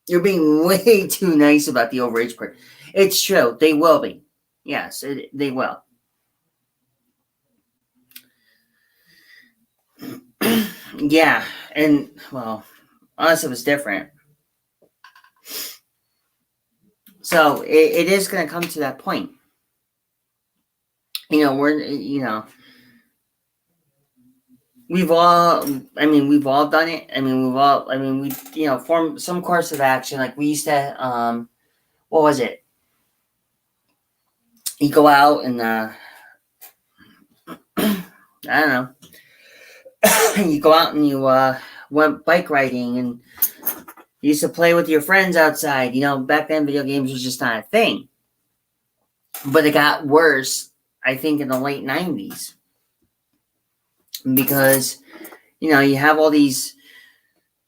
You're being way too nice about the overage part. It's true. They will be. Yes, they will. Yeah, and well, unless it was different. So it is going to come to that point. We've all, we've all done it. We formed some course of action. Like we used to, what was it? You go out and, I don't know. You go out and you went bike riding and you used to play with your friends outside. Back then video games was just not a thing. But it got worse, I think, in the late 90s. Because, you have all these,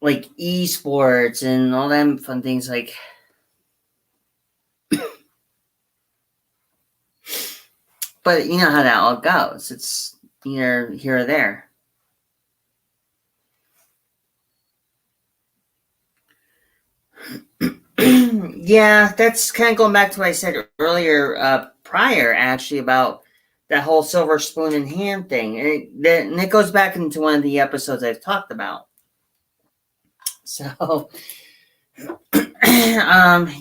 like, esports and all them fun things, like... But you know how that all goes. It's either here or there. Yeah, that's kind of going back to what I said earlier, prior, actually, about that whole silver spoon in hand thing. And it goes back into one of the episodes I've talked about. So,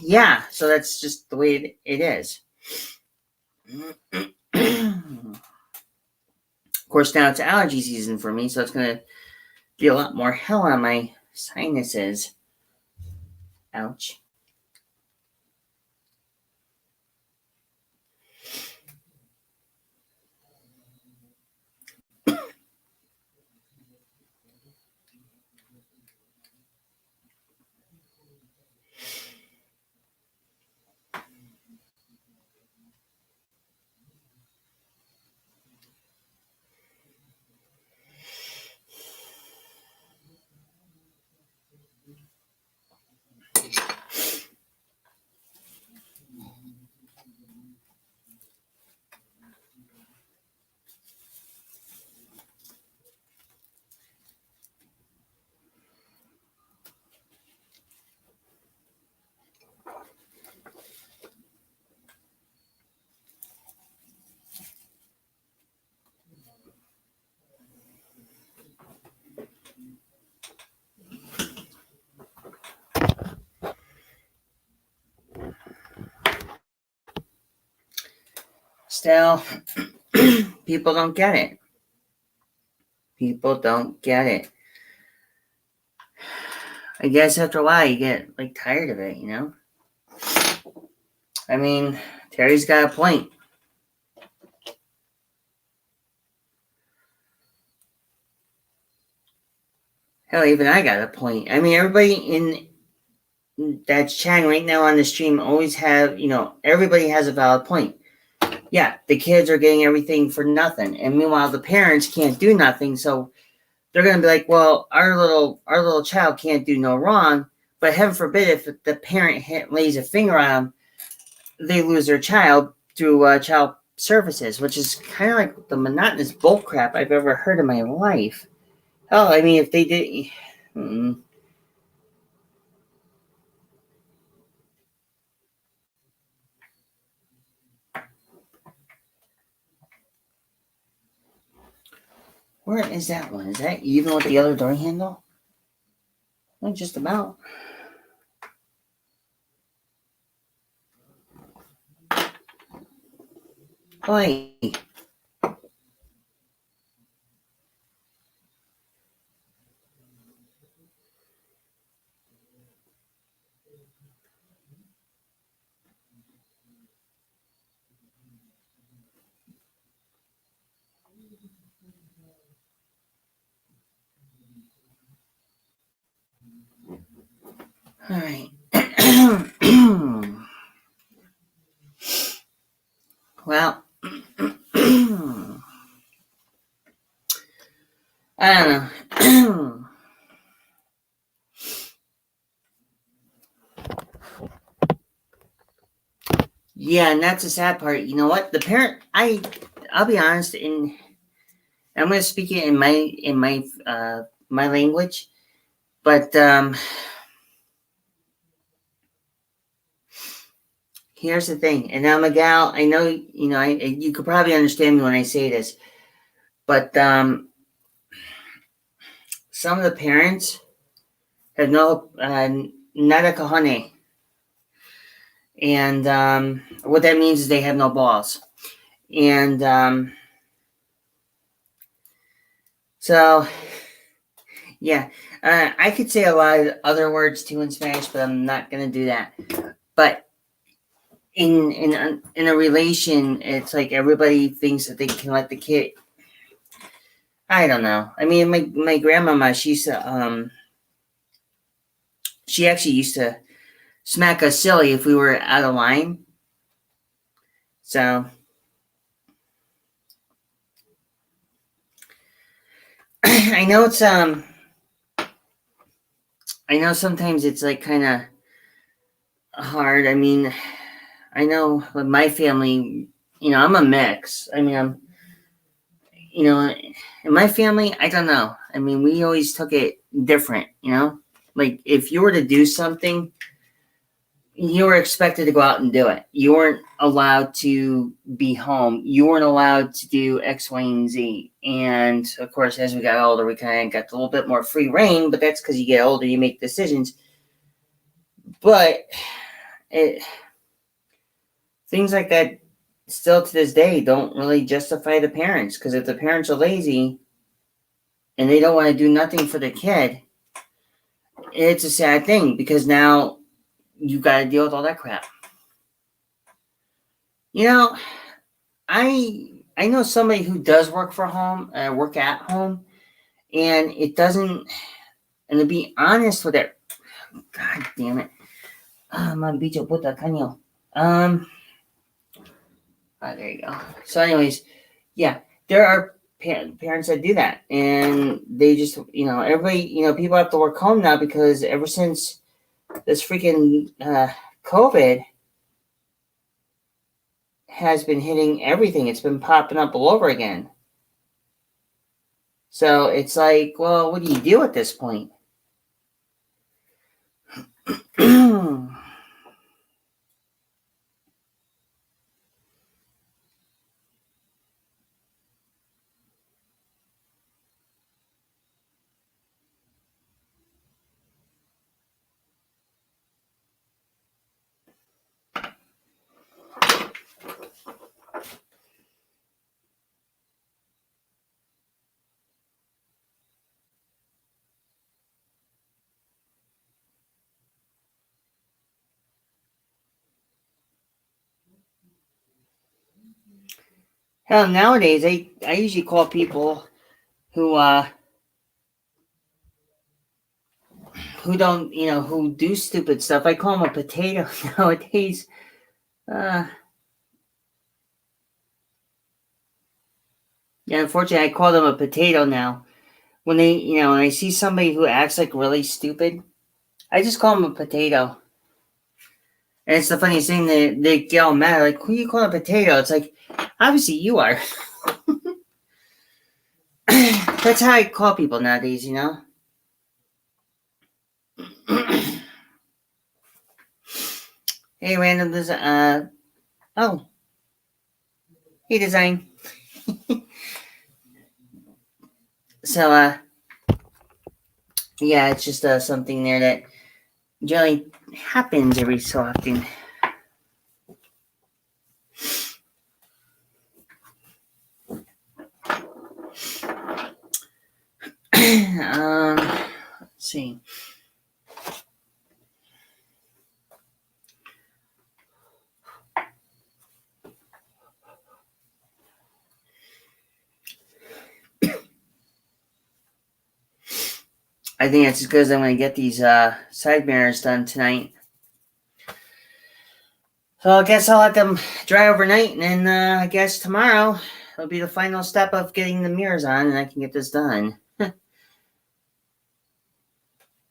yeah, so that's just the way it is. Of course, now it's allergy season for me, so it's going to be a lot more hell on my sinuses. Ouch. Still, people don't get it. People don't get it. I guess after a while you get like tired of it, Terry's got a point. Hell, even I got a point. Everybody in that's chatting right now on the stream always have, everybody has a valid point. Yeah, the kids are getting everything for nothing, and meanwhile the parents can't do nothing. So they're gonna be like, well, our little child can't do no wrong, But heaven forbid if the parent lays a finger on them, they lose their child through child services, which is kind of like the monotonous bullcrap I've ever heard in my life. Hell, I mean, if they did. Where is that one? Is that even with the other door handle? Not just about. Oi. All right. Well, I don't know. Yeah, and that's the sad part. You know what? The parent, I'll be honest, I'm going to speak it in my language, but here's the thing. And now, Miguel, I know you could probably understand me when I say this, but some of the parents have no nada cojones. And what that means is they have no balls. And so, yeah, I could say a lot of other words too in Spanish, but I'm not going to do that. But in a relation, it's like everybody thinks that they can let the kid. I don't know. I mean, my grandmama, she actually used to smack us silly if we were out of line. So I know it's I know sometimes it's like kind of hard. I mean, I know with my family, I'm a mix. I mean, in my family, I don't know. I mean, we always took it different, like if you were to do something, you were expected to go out and do it. You weren't allowed to be home. You weren't allowed to do X, Y, and Z. And of course, as we got older, we kind of got a little bit more free reign, but that's because you get older, you make decisions. But things like that still to this day don't really justify the parents, because if the parents are lazy and they don't want to do nothing for the kid, it's a sad thing, because now you got to deal with all that crap. I know somebody who does work at home, and it doesn't. And to be honest with it, God damn it, my bicho puta caño. There you go. So, anyways, yeah, there are parents that do that, and they just, everybody, people have to work home now, because ever since this freaking COVID has been hitting everything, it's been popping up all over again. So it's like, well, what do you do at this point? Hell, nowadays I usually call people who don't, who do stupid stuff. I call them a potato nowadays. Yeah, unfortunately, I call them a potato now. When when I see somebody who acts like really stupid, I just call him a potato. And it's the funniest thing that they get all mad, like, who you call a potato? It's like, obviously you are. That's how I call people nowadays, you know? Hey, random design. Oh, hey, design. So, yeah, it's just something there that generally happens every so often. Let's see. I think it's because I'm going to get these side mirrors done tonight. So I guess I'll let them dry overnight, and then I guess tomorrow it'll be the final step of getting the mirrors on, and I can get this done.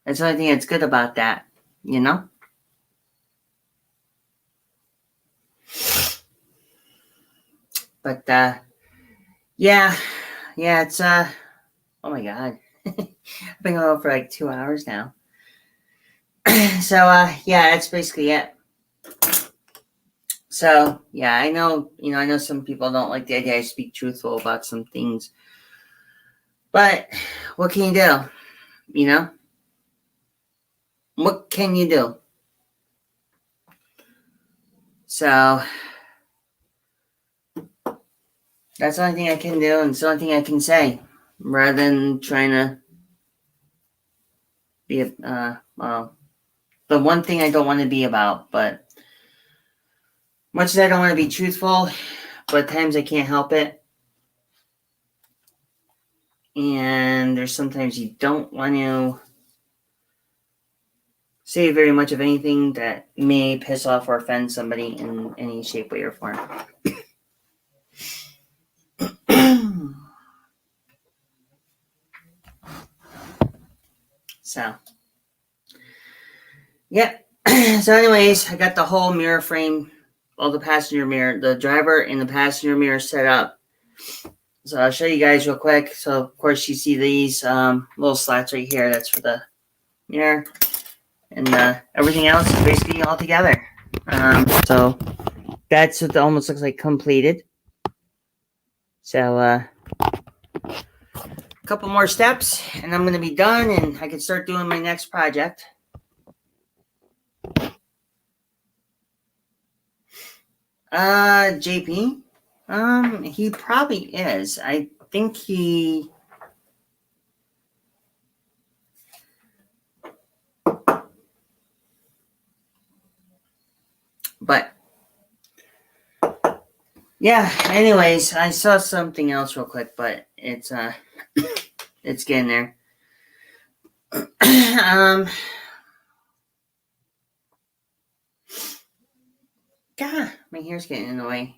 That's the only thing that's good about that, you know? But yeah, it's oh my god. I've been going for like 2 hours now. So yeah, that's basically it. So yeah, I know some people don't like the idea I speak truthful about some things. But what can you do? You know? What can you do? So that's the only thing I can do, and it's the only thing I can say, rather than trying to be well, the one thing I don't want to be about. But much as I don't want to be truthful, but at times I can't help it. And there's sometimes you don't want to say very much of anything that may piss off or offend somebody in any shape, way, or form. So, yeah. So, anyways, I got the whole mirror frame, all the passenger mirror, the driver and the passenger mirror set up. So I'll show you guys real quick. So of course you see these little slats right here. That's for the mirror, and everything else is basically all together. So that's what almost looks like completed. So a couple more steps, and I'm gonna be done, and I can start doing my next project. JP, he probably is. I think he. But yeah, anyways, I saw something else real quick, but it's it's getting there. God, my hair's getting in the way.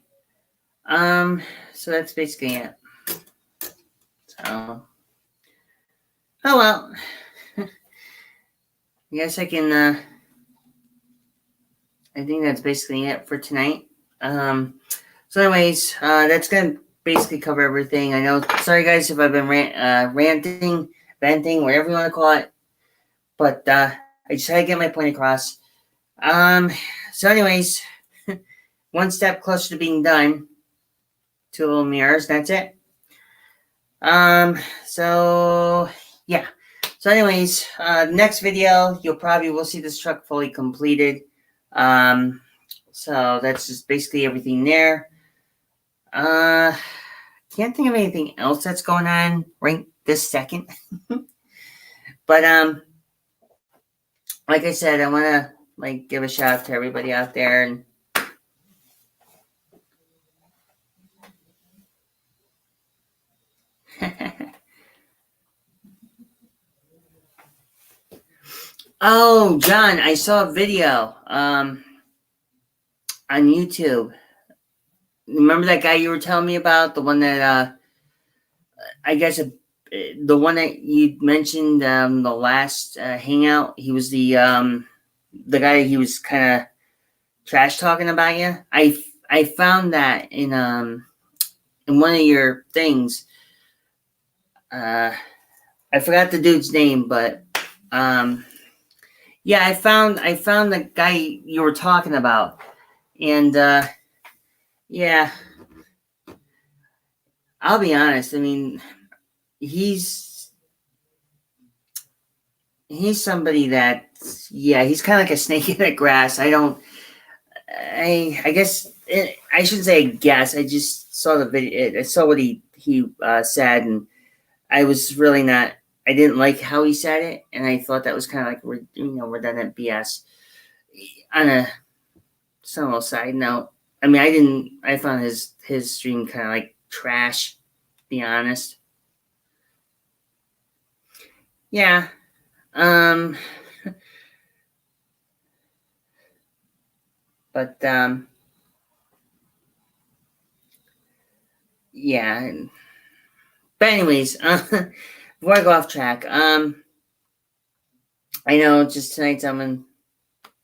So that's basically it. So, oh well. I guess I can. I think that's basically it for tonight. So anyways, that's gonna basically cover everything. I know. Sorry guys if I've been ranting, venting, whatever you want to call it. But I just had to get my point across. So anyways, one step closer to being done. 2 little mirrors. That's it. So yeah. So anyways, next video you'll probably will see this truck fully completed. So that's just basically everything there. Can't think of anything else that's going on right this second. But like I said, I want to give a shout out to everybody out there, and oh, John, I saw a video on YouTube. Remember that guy you were telling me about, the one that I guess the one that you mentioned, the last hangout, he was the guy. He was kind of trash talking about you. I found that in one of your things. I forgot the dude's name, but yeah, I found the guy you were talking about, and yeah, I'll be honest. I mean, he's he's somebody that, yeah, he's kind of like a snake in the grass. I guess I shouldn't say I guess. I just saw the video. I saw what he said, and I was really not. I didn't like how he said it, and I thought that was kind of like redundant BS. On a some side note, I mean, I didn't. I found his stream kind of like trash. To be honest, yeah. Um, but yeah. But anyways, before I go off track, I know just tonight's I'm in.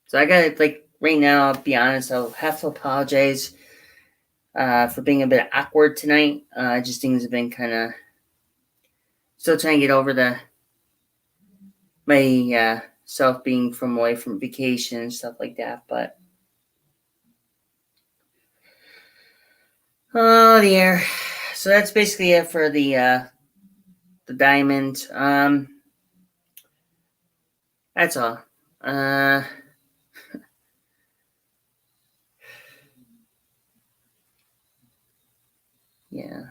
So I got like right now. I'll be honest. I'll have to apologize for being a bit awkward tonight. Just things have been kind of still trying to get over my self being from away from vacation and stuff like that. But oh dear. So that's basically it for the diamond. That's all. Yeah.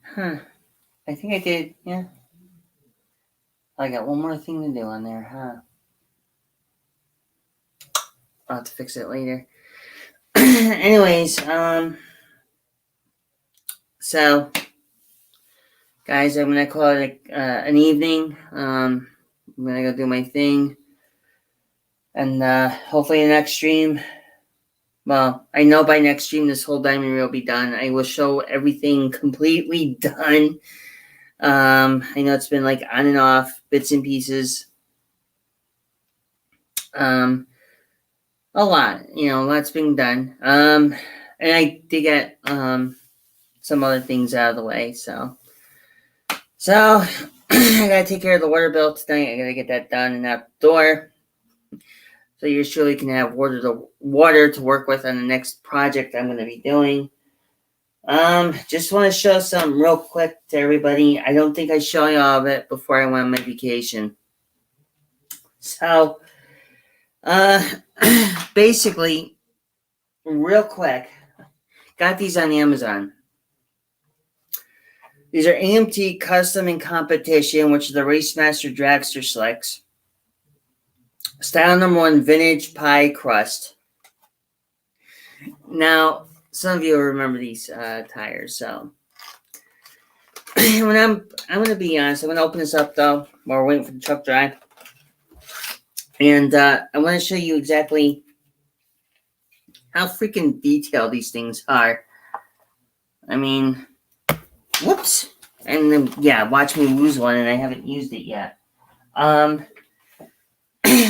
Huh. I think I did. Yeah. I got one more thing to do on there, huh? I'll have to fix it later. Anyways, so guys, I'm gonna call it an evening. I'm gonna go do my thing, and hopefully the next stream. Well, I know by next stream this whole diamond reel will be done. I will show everything completely done. I know it's been like on and off, bits and pieces. A lot, lots being done. And I did get some other things out of the way, so I gotta take care of the water bill tonight. I gotta get that done and out the door. So you surely can have water to work with on the next project I'm gonna be doing. Just want to show something real quick to everybody. I don't think I show you all of it before I went on my vacation. So, basically, real quick, got these on Amazon. These are AMT Custom and Competition, which is the Racemaster Dragster Slicks. Style number 1, Vintage Pie Crust. Now, some of you will remember these tires, so when I'm gonna be honest, I'm gonna open this up though while we're waiting for the truck drive, and I want to show you exactly how freaking detailed these things are. I mean, whoops, and then yeah, watch me lose one, and I haven't used it yet.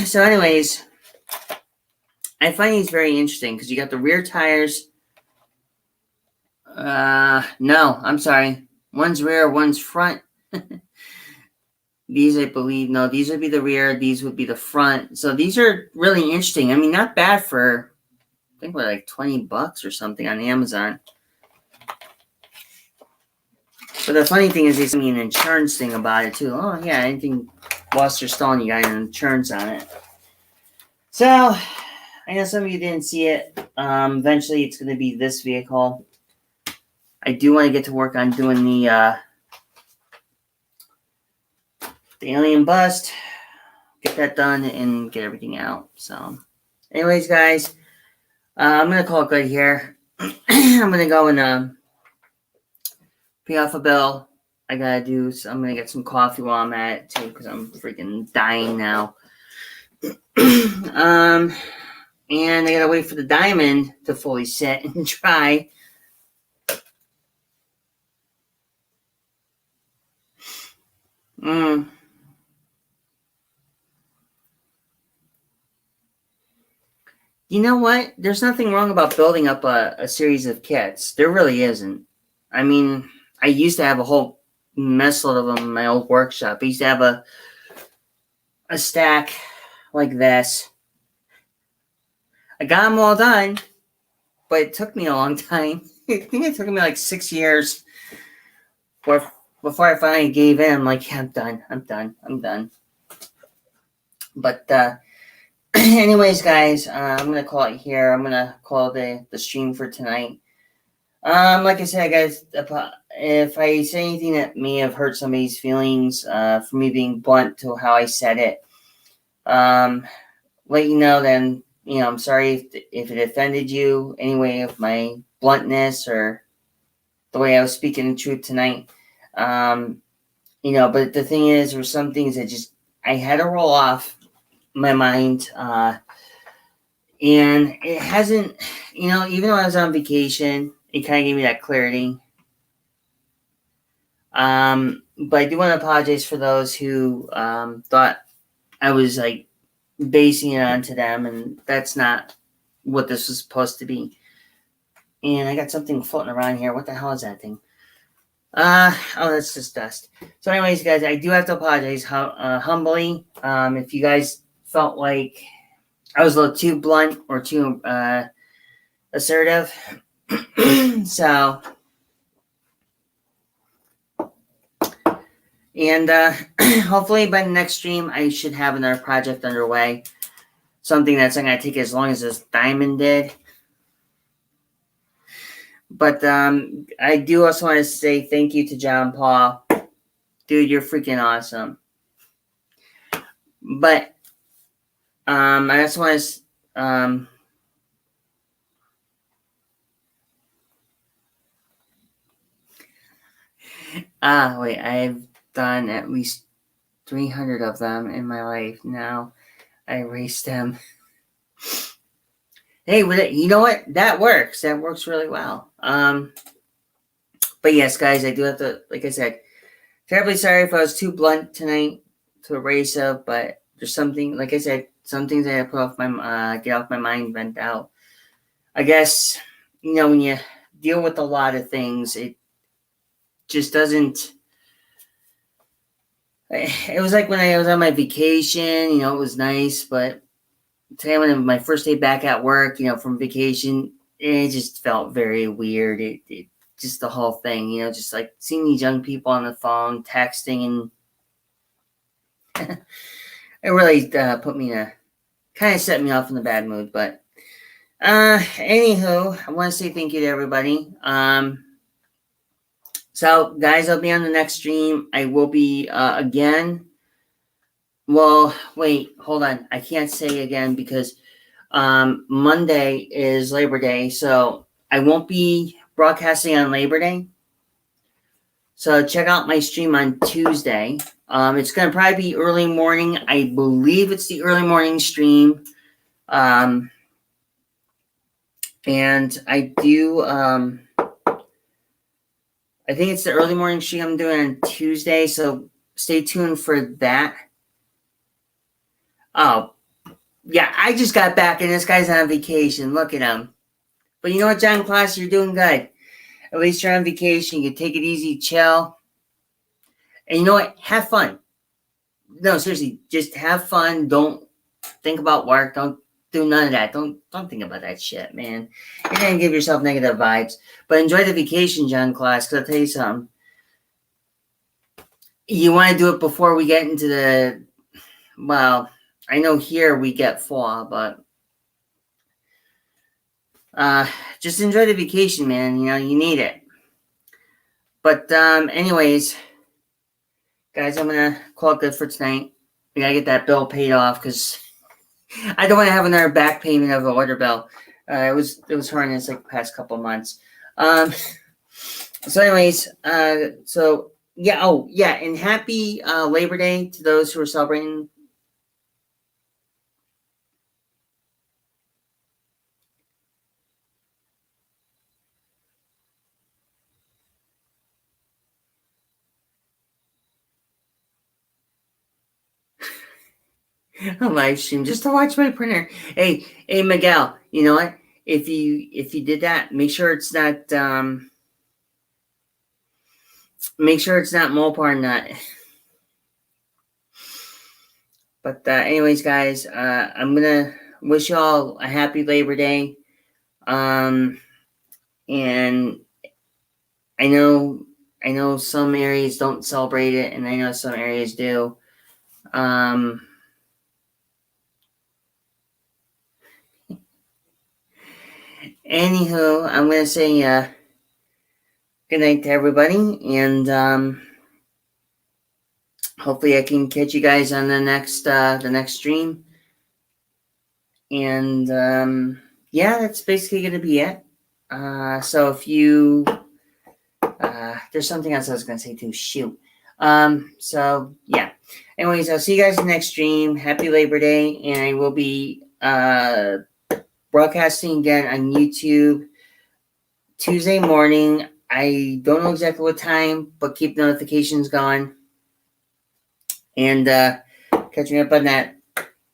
So, anyways, I find these very interesting because you got the rear tires. No, I'm sorry. One's rear, one's front. These, I believe, no, these would be the rear. These would be the front. So these are really interesting. I mean, not bad for, I think, what, like $20 or something on Amazon. But the funny thing is, they sent me an insurance thing about it too. Oh yeah, anything lost or stolen, you got an insurance on it. So I know some of you didn't see it. Eventually, it's going to be this vehicle. I do want to get to work on doing the alien bust, get that done, and get everything out. So, anyways, guys, I'm going to call it good here. I'm going to go and pay off a bill. I'm going to get some coffee while I'm at it, too, because I'm freaking dying now. And I got to wait for the diamond to fully set and dry. Mm. You know what? There's nothing wrong about building up a series of kits. There really isn't. I mean, I used to have a whole mess load of them in my old workshop. I used to have a stack like this. I got them all done, but it took me a long time. I think it took me like 6 years before I finally gave in. I'm like, yeah, I'm done. I'm done. I'm done. But anyways, guys, I'm gonna call it here. I'm gonna call the stream for tonight. Like I said, guys, if I say anything that may have hurt somebody's feelings, for me being blunt to how I said it, let you know. Then I'm sorry if it offended you anyway of my bluntness or the way I was speaking the truth tonight. But the thing is, there were some things that just I had to roll off my mind, and it hasn't. Even though I was on vacation, it kind of gave me that clarity. But I do want to apologize for those who thought I was like basing it onto them, and that's not what this was supposed to be. And I got something floating around here. What the hell is that thing? That's just dust. So, anyways, guys, I do have to apologize humbly. If you guys felt like I was a little too blunt or too assertive. So, and hopefully by the next stream, I should have another project underway. Something that's not going to take as long as this diamond did. But I do also want to say thank you to John Paul. Dude, you're freaking awesome. But I just want to wait, I've done at least 300 of them in my life now. I erased them. Hey, you know what? That works. That works really well. But yes, guys, I do have to, like I said, terribly sorry if I was too blunt tonight to erase up, but there's something, like I said, some things I put off my get off my mind, vent out. I guess when you deal with a lot of things, it just doesn't. It was like when I was on my vacation. It was nice, but today when my first day back at work, from vacation, it just felt very weird. It just the whole thing, just like seeing these young people on the phone, texting, and it really put me in a kind of set me off in a bad mood. But anywho, I want to say thank you to everybody. So guys, I'll be on the next stream. I will be again. Well, wait, hold on. I can't say again because Monday is Labor Day, so I won't be broadcasting on Labor Day. So check out my stream on Tuesday. It's going to probably be early morning. I believe it's the early morning stream. And I do, I think it's the early morning stream I'm doing on Tuesday, so stay tuned for that. Oh, yeah, I just got back and this guy's on vacation. Look at him. But you know what, John Class, you're doing good. At least you're on vacation. You take it easy, chill. And you know what? Have fun. No, seriously, just have fun. Don't think about work. Don't do none of that. Don't think about that shit, man. You're gonna give yourself negative vibes. But enjoy the vacation, John Class, because I'll tell you something. You want to do it before we get into the, well, I know here we get fall, but just enjoy the vacation, man. You need it. But anyways, guys, I'm gonna call it good for tonight. We gotta get that bill paid off because I don't want to have another back payment of the water bill. It was horrendous like the past couple of months. So anyways, so yeah, oh yeah, and happy Labor Day to those who are celebrating. a live stream just to watch my printer. Hey, Miguel, you know what? If you did that, make sure it's not Mopar nut. But anyways, guys, I'm gonna wish you all a happy Labor Day. And I know some areas don't celebrate it, and I know some areas do. Anywho, I'm gonna say good night to everybody, and hopefully I can catch you guys on the next stream. And yeah, that's basically gonna be it. So if you there's something else I was gonna say too. Shoot. So yeah. Anyways, I'll see you guys in the next stream. Happy Labor Day, and I will be broadcasting again on YouTube Tuesday morning. I don't know exactly what time, but keep notifications going. And catch me up on that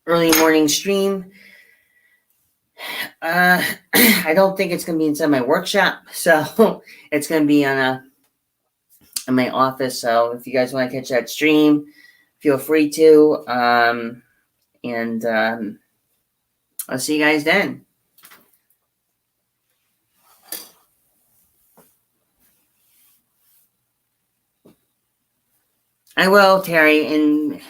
early morning stream. I don't think it's going to be inside my workshop, so it's going to be on my office. So if you guys want to catch that stream, feel free to. And I'll see you guys then. I will, Terry, and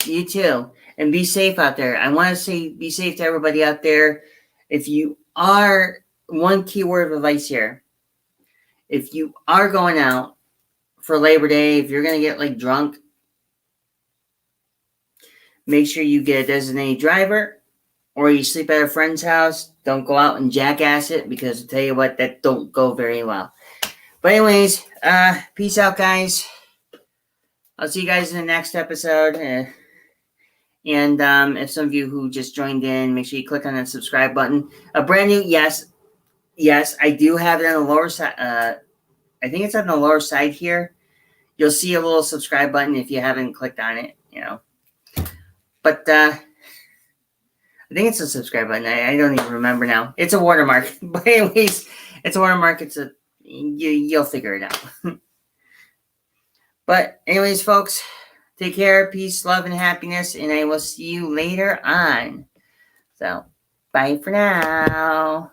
you too. And be safe out there. I want to say be safe to everybody out there. If you are, one key word of advice here. If you are going out for Labor Day, if you're going to get like drunk, make sure you get a designated driver, or you sleep at a friend's house. Don't go out and jackass it, because I'll tell you what, that don't go very well. But anyways, peace out, guys. I'll see you guys in the next episode. And if some of you who just joined in, make sure you click on that subscribe button. A brand new, yes, I do have it on the lower side. I think it's on the lower side here. You'll see a little subscribe button if you haven't clicked on it, But I think it's a subscribe button. I don't even remember now. It's a watermark. But anyways, it's a watermark. You'll figure it out. But anyways, folks, take care, peace, love, and happiness, and I will see you later on. So, bye for now.